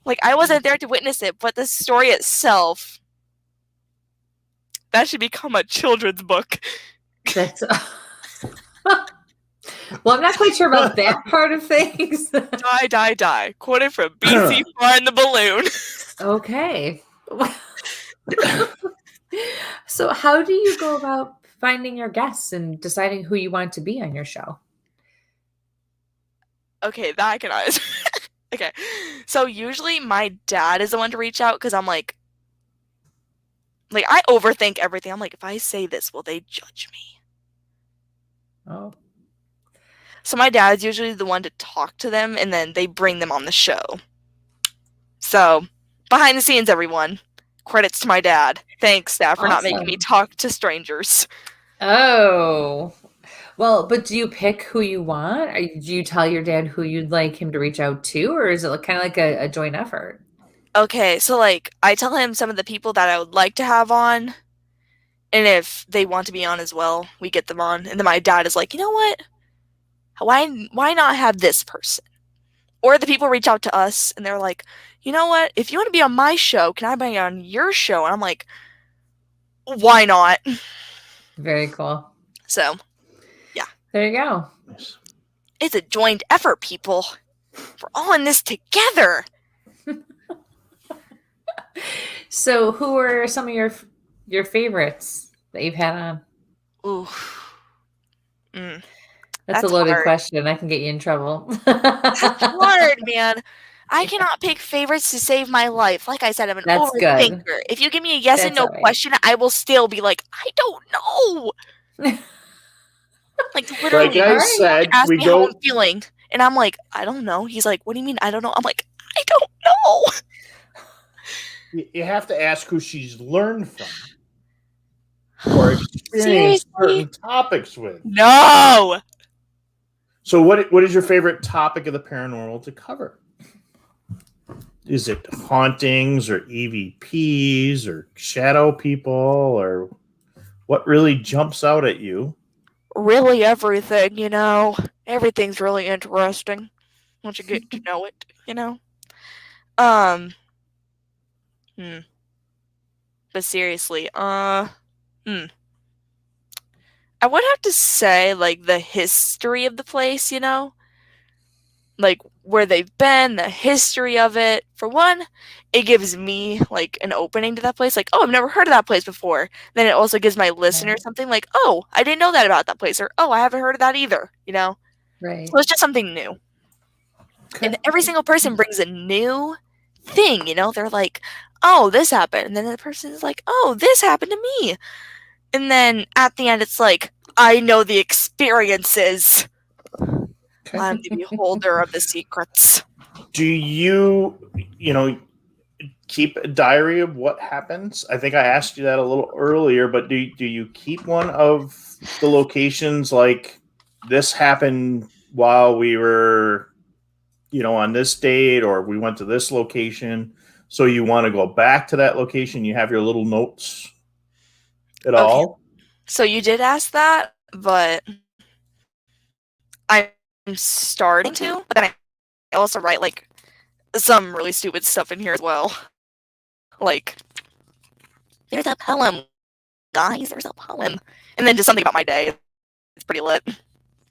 S4: Like, I wasn't there to witness it, but the story itself, that should become a children's book.
S2: That's well, I'm not quite sure about that part of things.
S4: Die, die, die. Quoted from BC Far in the Balloon.
S2: Okay. So how do you go about finding your guests and deciding who you want to be on your show?
S4: Okay, that I can answer. Okay. So usually my dad is the one to reach out because I'm like I overthink everything. I'm like, if I say this, will they judge me?
S2: Oh.
S4: So my dad's usually the one to talk to them, and then they bring them on the show. So, behind the scenes, everyone. Credits to my dad. Thanks, Dad, for not making me talk to strangers.
S2: Oh. Well, but do you pick who you want? Or do you tell your dad who you'd like him to reach out to? Or is it kind of like a joint effort?
S4: Okay, so like I tell him some of the people that I would like to have on, and if they want to be on as well, we get them on. And then my dad is like, you know what? Why not have this person? Or the people reach out to us and they're like, you know what? If you want to be on my show, can I be on your show? And I'm like, why not?
S2: Very cool.
S4: So, yeah.
S2: There you go.
S4: It's a joint effort, people. We're all in this together.
S2: So, who are some of your favorites that you've had on?
S4: Ooh.
S2: That's a loaded question. I can get you in trouble.
S4: That's hard, man. I cannot pick favorites to save my life. Like I said, I'm an overthinker. Good. If you give me a yes and no question, I will still be like, I don't know. Like literally,
S3: like I said,
S4: ask me how I'm feeling, and I'm like, I don't know. He's like, what do you mean? I don't know. I'm like, I don't know.
S3: You have to ask who she's learned from or experienced certain topics with.
S4: No.
S3: So what is your favorite topic of the paranormal to cover? Is it hauntings or EVPs or shadow people or what really jumps out at you?
S4: Really everything, you know. Everything's really interesting once you get to know it, you know. But seriously, I would have to say, like, the history of the place, you know? Like, where they've been, the history of it. For one, it gives me, like, an opening to that place. Like, oh, I've never heard of that place before. Then it also gives my listener something like, oh, I didn't know that about that place. Or, oh, I haven't heard of that either, you know?
S2: Right.
S4: So it's just something new. Okay. And every single person brings a new thing, you know? They're like, oh, this happened. And then the person is like, oh, this happened to me. And then at the end, it's like, I know the experiences. Okay. I'm the beholder of the secrets.
S3: Do you keep a diary of what happens? I think I asked you that a little earlier, but do you keep one of the locations like this happened while we were, on this date, or we went to this location? So you want to go back to that location? You have your little notes at all?
S4: So you did ask that, but I'm starting to. But then I also write like some really stupid stuff in here as well. Like there's a poem, guys, there's a poem. And then just something about my day. It's pretty lit.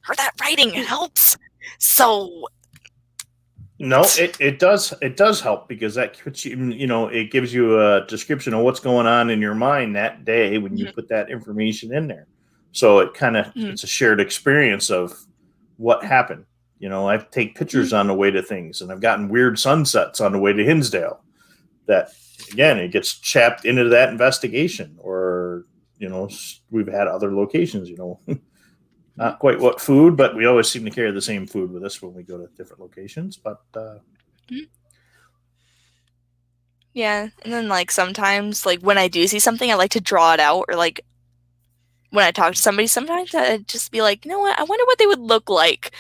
S4: Heard that writing helps. So
S3: no, it does help because that puts you, it gives you a description of what's going on in your mind that day when you put that information in there. So it kind of it's a shared experience of what happened. I take pictures on the way to things, and I've gotten weird sunsets on the way to Hinsdale. That again, it gets chapped into that investigation, or we've had other locations. Not quite what food, but we always seem to carry the same food with us when we go to different locations. But
S4: yeah, and then like sometimes, like when I do see something, I like to draw it out, or like when I talk to somebody, sometimes I'd just be like, you know what? I wonder what they would look like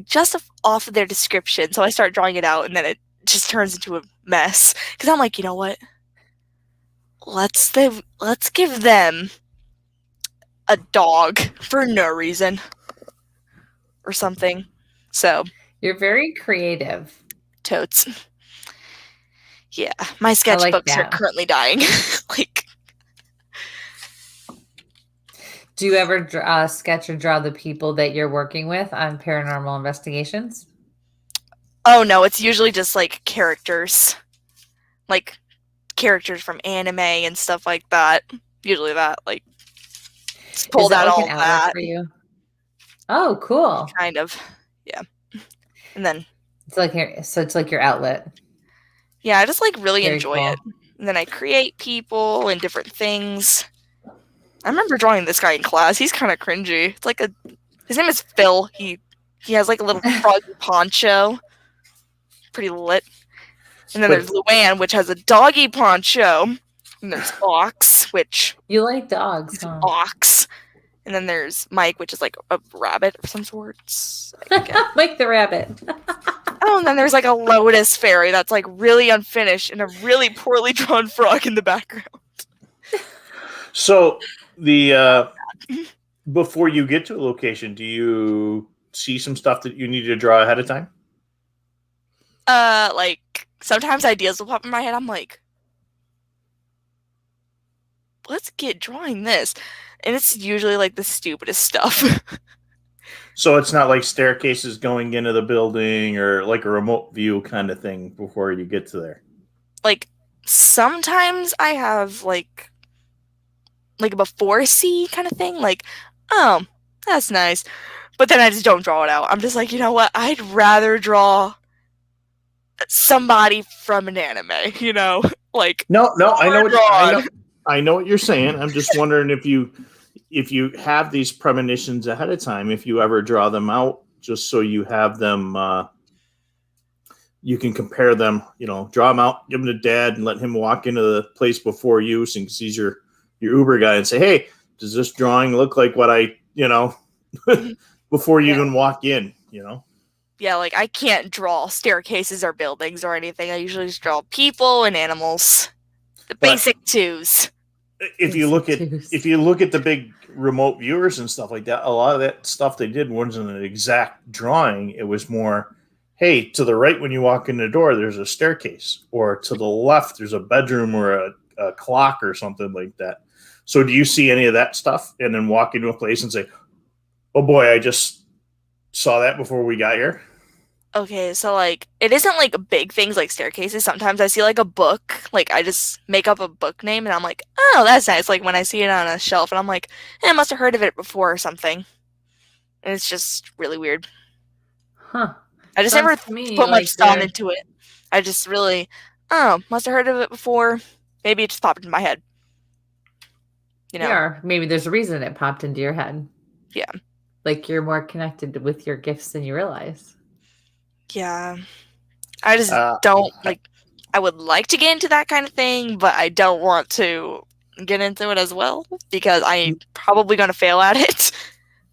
S4: just off of their description. So I start drawing it out, and then it just turns into a mess. Because I'm like, you know what? Let's give them a dog for no reason or something. So
S2: you're very creative.
S4: Totes. Yeah, my sketchbooks are currently dying.
S2: Do you ever sketch or draw the people that you're working with on paranormal investigations?
S4: Oh, no, it's usually just like characters. Like characters from anime and stuff like that. Usually that, pulled out all that.
S2: For you? Oh, cool.
S4: Kind of. Yeah. And then
S2: it's like your outlet.
S4: Yeah, I just really enjoy it. And then I create people and different things. I remember drawing this guy in class. He's kind of cringy. It's his name is Phil. He has a little froggy poncho. Pretty lit. And then there's Luann, which has a doggy poncho. And there's Ox, which
S2: you like dogs,
S4: huh? Ox. And then there's Mike, which is a rabbit of some sorts.
S2: Mike the rabbit.
S4: Oh, and then there's a lotus fairy that's really unfinished and a really poorly drawn frog in the background.
S3: So before you get to a location, do you see some stuff that you need to draw ahead of time?
S4: Sometimes ideas will pop in my head. I'm like, let's get drawing this. And it's usually the stupidest stuff.
S3: So it's not like staircases going into the building or a remote view kind of thing before you get to there?
S4: Sometimes I have a before see kind of thing. Oh, that's nice. But then I just don't draw it out. I'm just you know what? I'd rather draw somebody from an anime, No,
S3: I know what you're saying. I'm just wondering if you have these premonitions ahead of time, if you ever draw them out, just so you have them, you can compare them, draw them out, give them to Dad and let him walk into the place before you, since he's your Uber guy, and say, hey, does this drawing look like what I, before you even walk in,
S4: Yeah, I can't draw staircases or buildings or anything. I usually just draw people and animals. The basic twos.
S3: If you look at the big remote viewers and stuff like that, a lot of that stuff they did wasn't an exact drawing. It was more, hey, to the right when you walk in the door, there's a staircase, or to the left, there's a bedroom or a clock or something like that. So do you see any of that stuff and then walk into a place and say, oh boy, I just saw that before we got here?
S4: Okay, so it isn't big things like staircases. Sometimes I see a book, I just make up a book name and I'm like, oh, that's nice. When I see it on a shelf and I'm like, I must have heard of it before or something. And it's just really weird.
S2: Huh.
S4: I just never put much thought into it. I just really, must have heard of it before. Maybe it just popped into my head.
S2: Yeah, maybe there's a reason it popped into your head.
S4: Yeah.
S2: You're more connected with your gifts than you realize.
S4: Yeah. I just don't, I would like to get into that kind of thing, but I don't want to get into it as well, because I'm probably going to fail at it.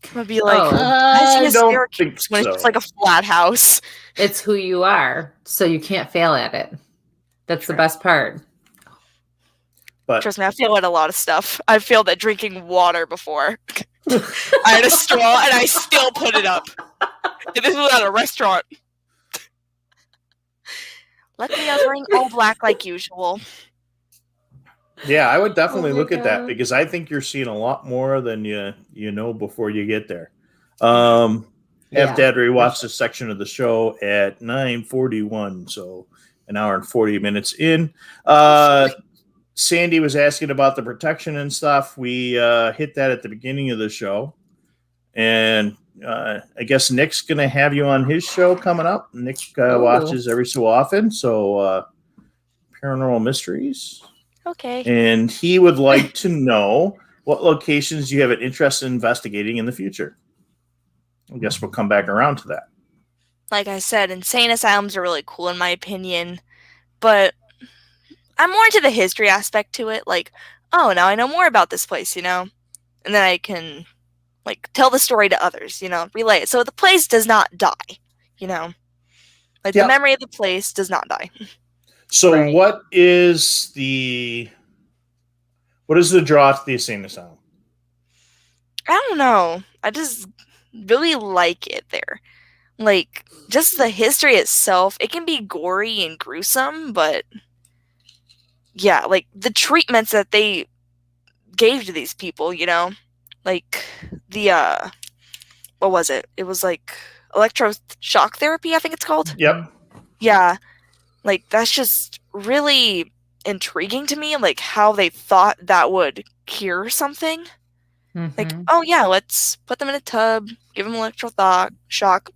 S4: I'm going to be I see a staircase when it's just a flat house.
S2: It's who you are, so you can't fail at it. That's the best part.
S3: But
S4: trust me, I fail at a lot of stuff. I've failed at drinking water before. I had a straw and I still put it up. And this was at a restaurant. Luckily, I was wearing all black like usual.
S3: Yeah, I would definitely look at that
S2: God.
S3: because I think you're seeing a lot more than you know before you get there. Have Dad rewatch this section of the show at 9:41, so an hour and 40 minutes in. Sandy was asking about the protection and stuff. We hit that at the beginning of the show. And I guess Nick's going to have you on his show coming up. Nick watches every so often, so Paranormal Mysteries.
S4: Okay.
S3: And he would like to know what locations you have an interest in investigating in the future. I guess we'll come back around to that.
S4: Like I said, insane asylums are really cool in my opinion, but I'm more into the history aspect to it. Like, oh, now I know more about this place, and then I can tell the story to others, relay it. So the place does not die, the memory of the place does not die.
S3: So what is the draw to the insane asylum?
S4: I don't know. I just really like it there. Just the history itself, it can be gory and gruesome, but yeah, the treatments that they gave to these people, the what was it? It was electroshock therapy, I think it's called.
S3: Yep.
S4: Yeah. That's just really intriguing to me, how they thought that would cure something.
S2: Mm-hmm.
S4: Oh yeah, let's put them in a tub, give them shock.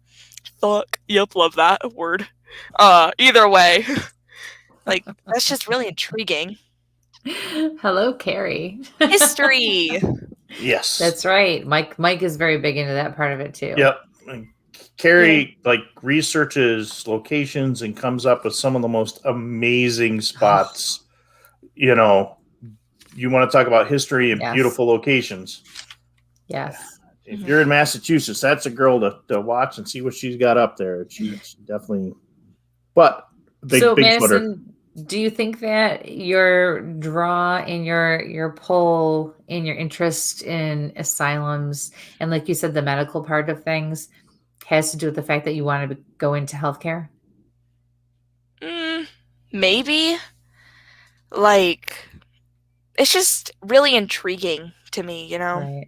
S4: Fuck. Yep, love that word. Either way. That's just really intriguing.
S2: Hello, Carrie.
S4: History.
S3: Yes.
S2: That's right. Mike is very big into that part of it too.
S3: Yep. Carrie researches locations and comes up with some of the most amazing spots. You want to talk about history and beautiful locations.
S2: Yes.
S3: If you're in Massachusetts, that's a girl to watch and see what she's got up there. She's definitely, but big
S2: Madison, do you think that your draw and your pull and your interest in asylums and, like you said, the medical part of things has to do with the fact that you want to go into healthcare?
S4: Maybe. It's just really intriguing to me,
S2: Right.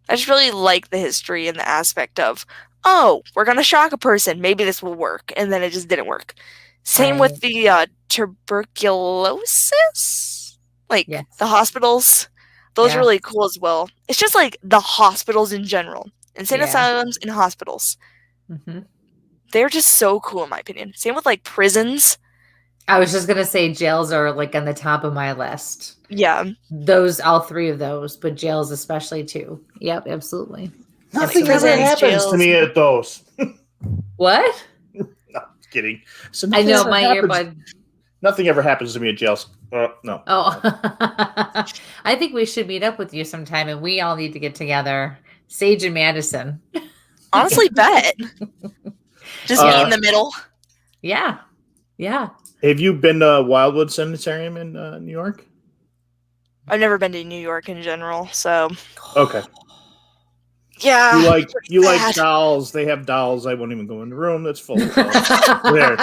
S4: I just really like the history and the aspect of, oh, we're going to shock a person. Maybe this will work. And then it just didn't work. Same with the tuberculosis. The hospitals. Those are really cool as well. It's just the hospitals in general. Insane asylums and hospitals.
S2: Mm-hmm.
S4: They're just so cool in my opinion. Same with prisons.
S2: I was just going to say jails are on the top of my list.
S4: Yeah.
S2: All three of those, but jails especially too. Yep, absolutely.
S3: Nothing ever happens to me at those.
S2: What?
S3: No, kidding. So
S2: I know my earbud.
S3: Nothing ever happens to me at jails. No.
S2: Oh, I think we should meet up with you sometime, and we all need to get together. Sage and Madison.
S4: Honestly, bet. Just meet in the middle.
S2: Yeah. Yeah.
S3: Have you been to Wildwood Sanitarium in New York?
S4: I've never been to New York in general, so.
S3: Okay.
S4: Yeah.
S3: You like dolls. They have dolls. I won't even go in the room that's full of dolls. There.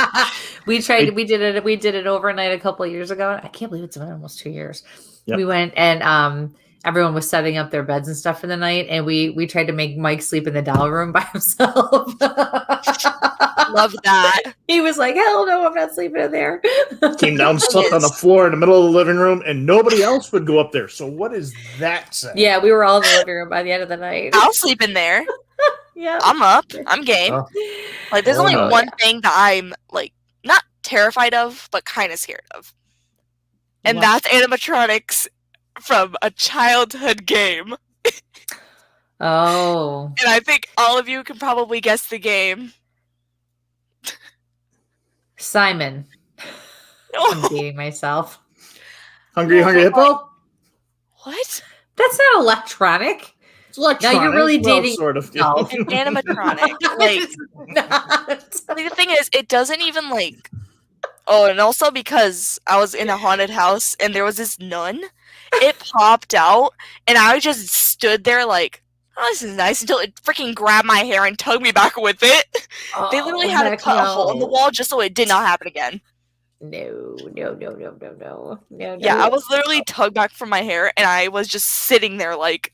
S2: We did it overnight a couple of years ago. I can't believe it's been almost 2 years. Yep. We went and everyone was setting up their beds and stuff for the night, and we tried to make Mike sleep in the doll room by himself.
S4: Love that.
S2: He was like, hell no, I'm not sleeping in there.
S3: Came down, slept on the floor in the middle of the living room, and nobody else would go up there. So what is that saying?
S2: Yeah, we were all in the living room by the end of the night.
S4: I'll sleep in there.
S2: Yeah.
S4: I'm up. I'm game. There's only one thing that I'm not terrified of, but kind of scared of. And that's animatronics from a childhood game.
S2: Oh.
S4: And I think all of you can probably guess the game.
S2: Simon. I'm dating myself.
S3: Hungry Hippo?
S4: What?
S2: That's not electronic.
S3: It's electronic.
S2: Now you're really dating.
S3: Sort of.
S4: No, it's an animatronic. The thing is, it doesn't even Oh, and also because I was in a haunted house and there was this nun, it popped out and I just stood there oh, this is nice, until it freaking grabbed my hair and tugged me back with it. They literally had to cut a hole in the wall just so it did not happen again.
S2: No.
S4: Yeah, I was literally tugged back from my hair, and I was just sitting there like,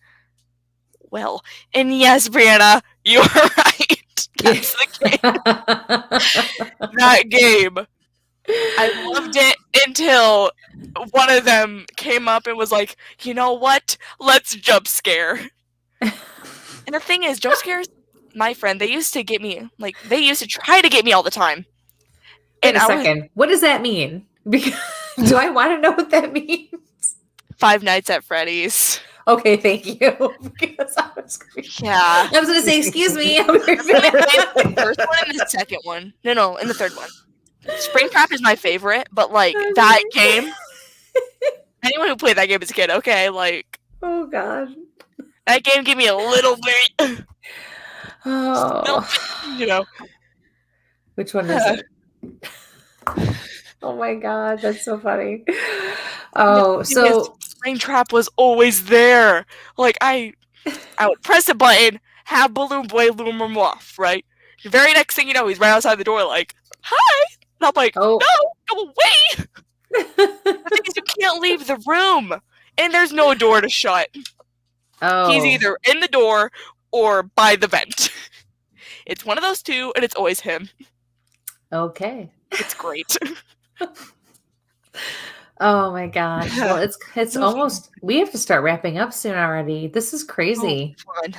S4: well, and yes, Brianna, you were right. That's the game. That game. I loved it until one of them came up and was like, you know what? Let's jump scare. And the thing is, jump scares, my friend, they used to get me, like, they used to try to get me all the time.
S2: Wait a second. What does that mean? Because do I want to know what that means?
S4: Five Nights at Freddy's.
S2: Okay, thank you. Because I was going to say, excuse me.
S4: The first one and the second one. No, and the third one. Springtrap is my favorite, but like that game. Anyone who played that game as a kid, okay, like.
S2: Oh God.
S4: That game gave me a little bit.
S2: Oh.
S4: You know.
S2: Which one is it? Oh my God, that's so funny. Oh, so
S4: Springtrap was always there. Like I would press a button, have Balloon Boy lure him off, right? The very next thing you know, he's right outside the door, like, "Hi," and I'm like, "No, go away!" The thing is, you can't leave the room, and there's no door to shut.
S2: Oh,
S4: he's either in the door or by the vent. It's one of those two, and it's always him.
S2: Okay,
S4: it's great.
S2: Oh my gosh! Well, it's almost. We have to start wrapping up soon already. This is crazy.
S4: Fun.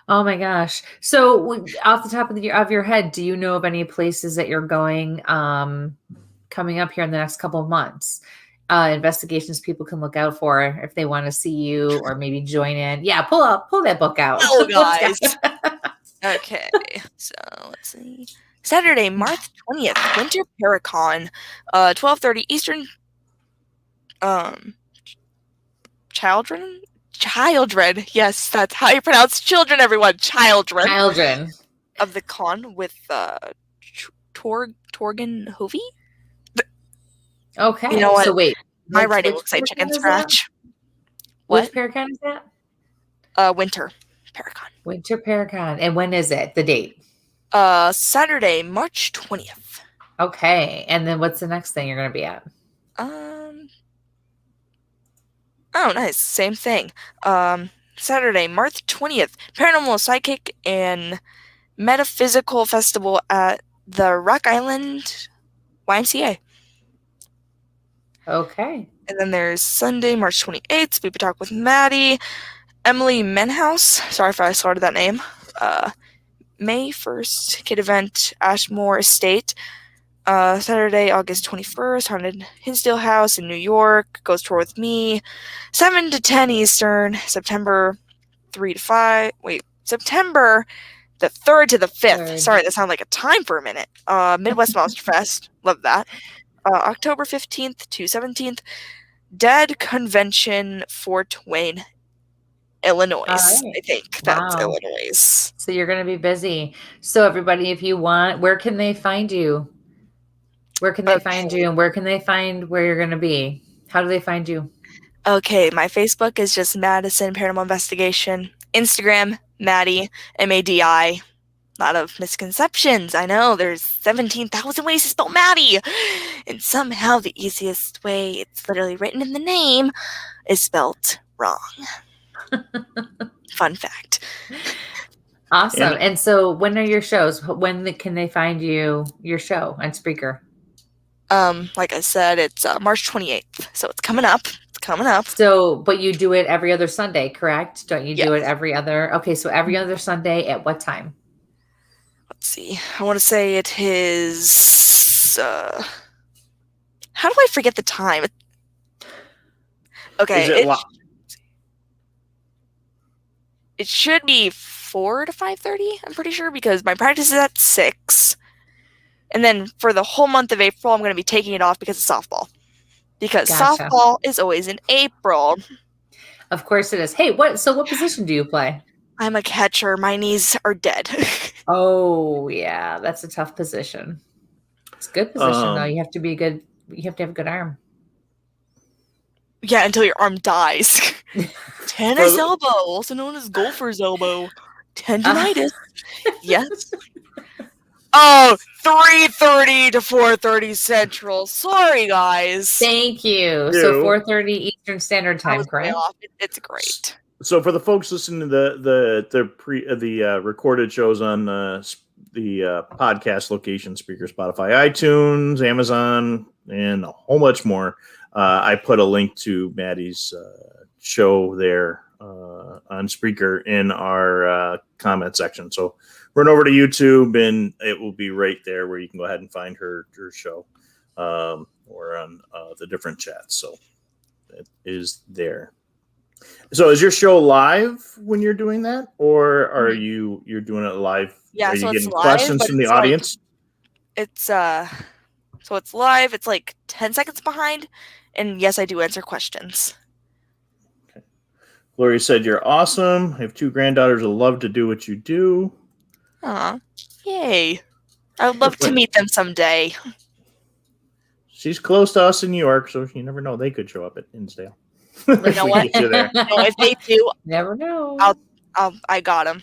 S2: Oh my gosh! So, off the top of your head, do you know of any places that you're going coming up here in the next couple of months? Investigations people can look out for if they want to see you or maybe join in. Yeah, pull that book out.
S4: Oh, guys. Okay, so let's see. Saturday, March 20th, Winter Paracon, 12:30 Eastern. Children. Yes, that's how you pronounce children, everyone. Children. Of the con with Torgen Hovey.
S2: Okay.
S4: You know what?
S2: So wait.
S4: My writing looks like chicken scratch. What?
S2: Which Paracon is that?
S4: Winter Paracon.
S2: Winter Paracon. And when is it? The date?
S4: Saturday, March 20th.
S2: Okay. And then what's the next thing you're going to be at?
S4: Oh, nice. Same thing. Saturday, March 20th, Paranormal Psychic and Metaphysical Festival at the Rock Island YMCA.
S2: Okay.
S4: And then there's Sunday, March 28th, Spoopy Talk with Maddie, Emily Menhouse. Sorry if I slaughtered that name. May 1st, kid event, Ashmore Estate. Saturday, August 21st, Haunted Hinsdale House in New York. Goes tour with me. 7 to 10 Eastern. September 3 to 5. Wait, September the 3rd to the 5th. Sorry, that sounded like a time for a minute. Midwest Monster Fest. Love that. October 15th to 17th. Dead Convention, Fort Wayne, Illinois. Right. I think that's Illinois.
S2: So you're going to be busy. So everybody, if you want, where can they find you? Where can they find you, and where can they find where you're going to be? How do they find you?
S4: Okay, my Facebook is just Madison Paranormal Investigation. Instagram, Maddie, Madi. A lot of misconceptions. I know there's 17,000 ways to spell Maddie, and somehow the easiest way, it's literally written in the name, is spelled wrong. Fun fact.
S2: Awesome. Yeah. And so when are your shows? When can they find your show on Spreaker?
S4: Like I said, it's March 28th. So it's coming up.
S2: So, but you do it every other Sunday, correct? Don't you do it every other? Okay, so every other Sunday at what time?
S4: Let's see. I want to say it is... how do I forget the time? Okay. It should be 4 to 5:30, I'm pretty sure, because my practice is at 6. And then for the whole month of April, I'm going to be taking it off because of softball. Because softball is always in April.
S2: Of course it is. Hey, what position do you play?
S4: I'm a catcher. My knees are dead.
S2: Oh, yeah. That's a tough position. It's a good position, though. You have to have a good arm.
S4: Yeah, until your arm dies. Tennis elbow, also known as golfer's elbow. Tendinitis. Yes. Oh, 3:30 to 4:30 Central. Sorry, guys.
S2: Thank you. So 4:30 Eastern Standard Time, correct?
S4: It's great.
S3: So for the folks listening to the recorded shows on the podcast location, Spreaker, Spotify, iTunes, Amazon, and a whole bunch more, I put a link to Maddie's show there on Spreaker in our comment section. So run over to YouTube, and it will be right there where you can go ahead and find her show, or on the different chats. So it is there. So is your show live when you're doing that, or are you're doing it live?
S4: Yeah,
S3: are
S4: so
S3: you
S4: it's
S3: getting
S4: live,
S3: questions from the audience?
S4: It's so it's live. It's like 10 seconds behind, and yes, I do answer questions.
S3: Okay. Gloria said you're awesome. I have 2 granddaughters who love to do what you do.
S4: Aw, yay! I would love to meet them someday.
S3: She's close to us in New York, so you never know. They could show up at Hinsdale.
S4: You know what? If they do,
S2: never know.
S4: I got them.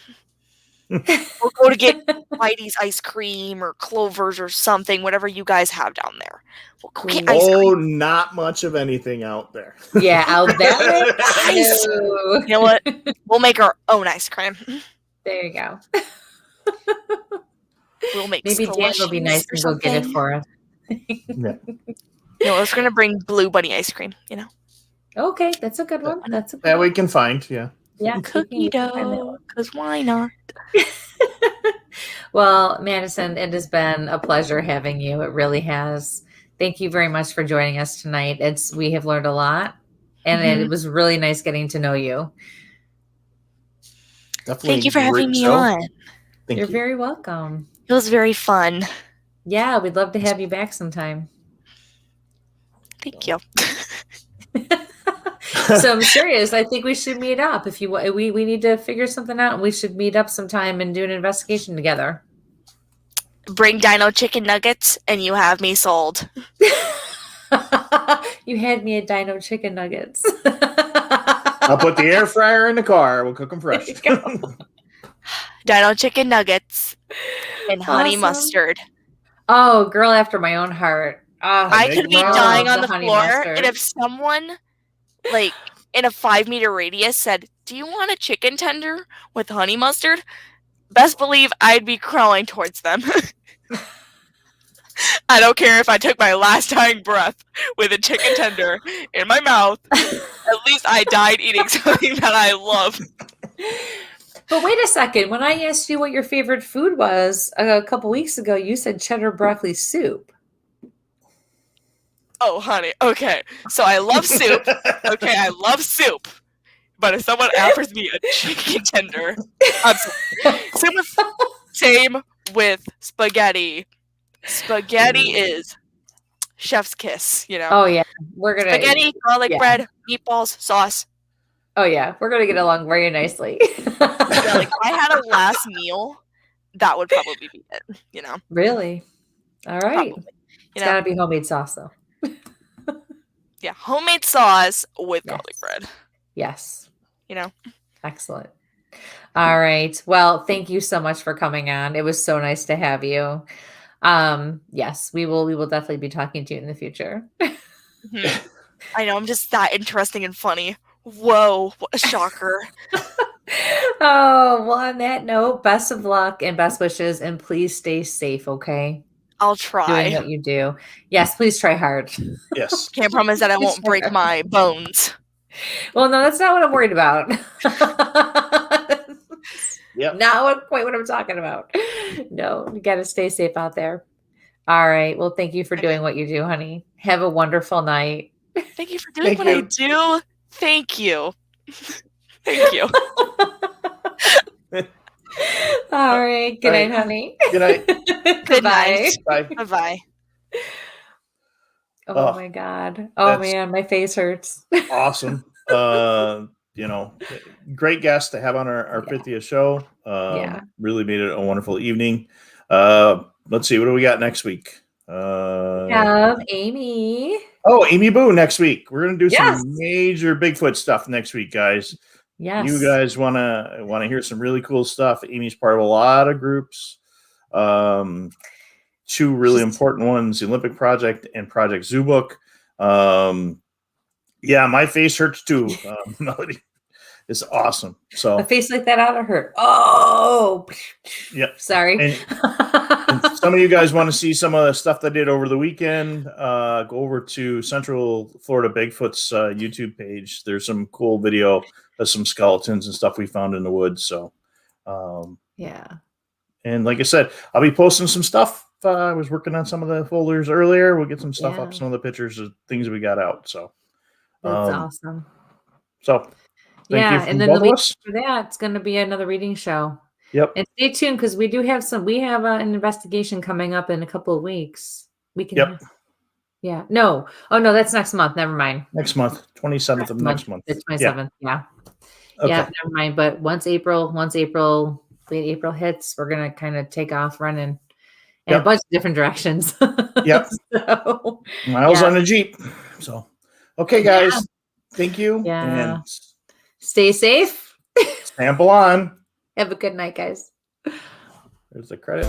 S4: We'll go to get Whitey's ice cream or Clover's or something, whatever you guys have down there. We'll go get ice cream.
S3: Not much of anything out there.
S2: Yeah, out there.
S4: Nice. You know what? We'll make our own ice cream.
S2: There you go.
S4: We'll make
S2: maybe Dan will be nice and go get it for us.
S3: Yeah.
S4: I was gonna bring Blue Bunny ice cream.
S2: Okay, that's a good one. That's a good
S3: that we can find. Yeah.
S2: Yeah,
S4: cookie dough. Because why not?
S2: Well, Madison, it has been a pleasure having you. It really has. Thank you very much for joining us tonight. We have learned a lot, and it was really nice getting to know you.
S3: Definitely.
S4: Thank you for having me on.
S2: You're very welcome.
S4: It was very fun.
S2: Yeah, we'd love to have you back sometime.
S4: Thank you.
S2: So I'm serious. I think we should meet up. If you we need to figure something out, and we should meet up sometime and do an investigation together.
S4: Bring Dino chicken nuggets, and you have me sold.
S2: You had me at Dino chicken nuggets.
S3: I'll put the air fryer in the car. We'll cook them fresh.
S4: Dino chicken nuggets and honey mustard.
S2: Oh, girl after my own heart.
S4: I could be dying on the floor, and if someone, like, in a 5-meter radius said, "Do you want a chicken tender with honey mustard?" best believe I'd be crawling towards them. I don't care if I took my last dying breath with a chicken tender in my mouth. At least I died eating something that I love.
S2: But wait a second. When I asked you what your favorite food was a couple weeks ago, you said cheddar broccoli soup.
S4: Oh, honey. Okay. So I love soup. Okay, I love soup. But if someone offers me a chicken tender, same with spaghetti. Spaghetti is chef's kiss,
S2: Oh yeah, we're gonna
S4: spaghetti, garlic bread, meatballs, sauce.
S2: Oh yeah, we're gonna get along very nicely.
S4: Yeah, like if I had a last meal, that would probably be it.
S2: Really? All right.
S4: Probably.
S2: It's gotta be homemade sauce though.
S4: Yeah, homemade sauce with garlic bread.
S2: Yes.
S4: Excellent.
S2: All right. Well, thank you so much for coming on. It was so nice to have you. Yes, we will definitely be talking to you in the future.
S4: Mm-hmm. I know, I'm just that interesting and funny. Whoa, what a shocker.
S2: Oh, well, on that note, best of luck and best wishes, and please stay safe, okay?
S4: I'll try.
S2: Doing what you do. Yes, please try hard.
S3: Yes.
S4: Can't promise that I won't break my bones.
S2: Well, no, that's not what I'm worried about.
S3: Yep.
S2: Not quite what I'm talking about. No, you got to stay safe out there. All right. Well, thank you for doing what you do, honey. Have a wonderful night.
S4: Thank you for doing what I do. Thank you. Thank you.
S2: All right. Good night, honey.
S3: Good night.
S4: Good night.
S3: Bye.
S4: Bye-bye.
S2: Oh my God. Oh man, my face hurts.
S3: Awesome. Great guest to have on our 50th show. Really made it a wonderful evening. Let's see, what do we got next week?
S2: We have Amy.
S3: Oh, Amy Boo next week. We're gonna do some major Bigfoot stuff next week, guys.
S2: Yes.
S3: You guys wanna hear some really cool stuff. Amy's part of a lot of groups. Two really important ones, the Olympic Project and Project Zoo Book. Yeah, my face hurts too, Melody. It's awesome. So
S2: a face like that ought to hurt. Oh,
S3: yeah.
S2: Sorry.
S3: And some of you guys want to see some of the stuff I did over the weekend, go over to Central Florida Bigfoot's YouTube page. There's some cool video of some skeletons and stuff we found in the woods. So
S2: yeah.
S3: And like I said, I'll be posting some stuff. I was working on some of the folders earlier. We'll get some stuff up, some of the pictures of things we got out. So
S2: that's awesome.
S3: So thank you
S2: and then the week after that, it's going to be another reading show.
S3: Yep.
S2: And stay tuned because we have an investigation coming up in a couple of weeks. We can. Yeah. No. Oh no, that's next month. Never mind.
S3: Next month, 27th of next month.
S2: It's 27th. Yeah.
S3: Okay.
S2: Yeah. Never mind. But once April hits, we're gonna kind of take off running in a bunch of different directions.
S3: Yep.
S2: So,
S3: Miles on a Jeep. So, okay, guys. Yeah. Thank you.
S2: Yeah.
S3: And
S2: stay safe.
S3: Sample on.
S2: Have a good night, guys.
S3: There's the credit.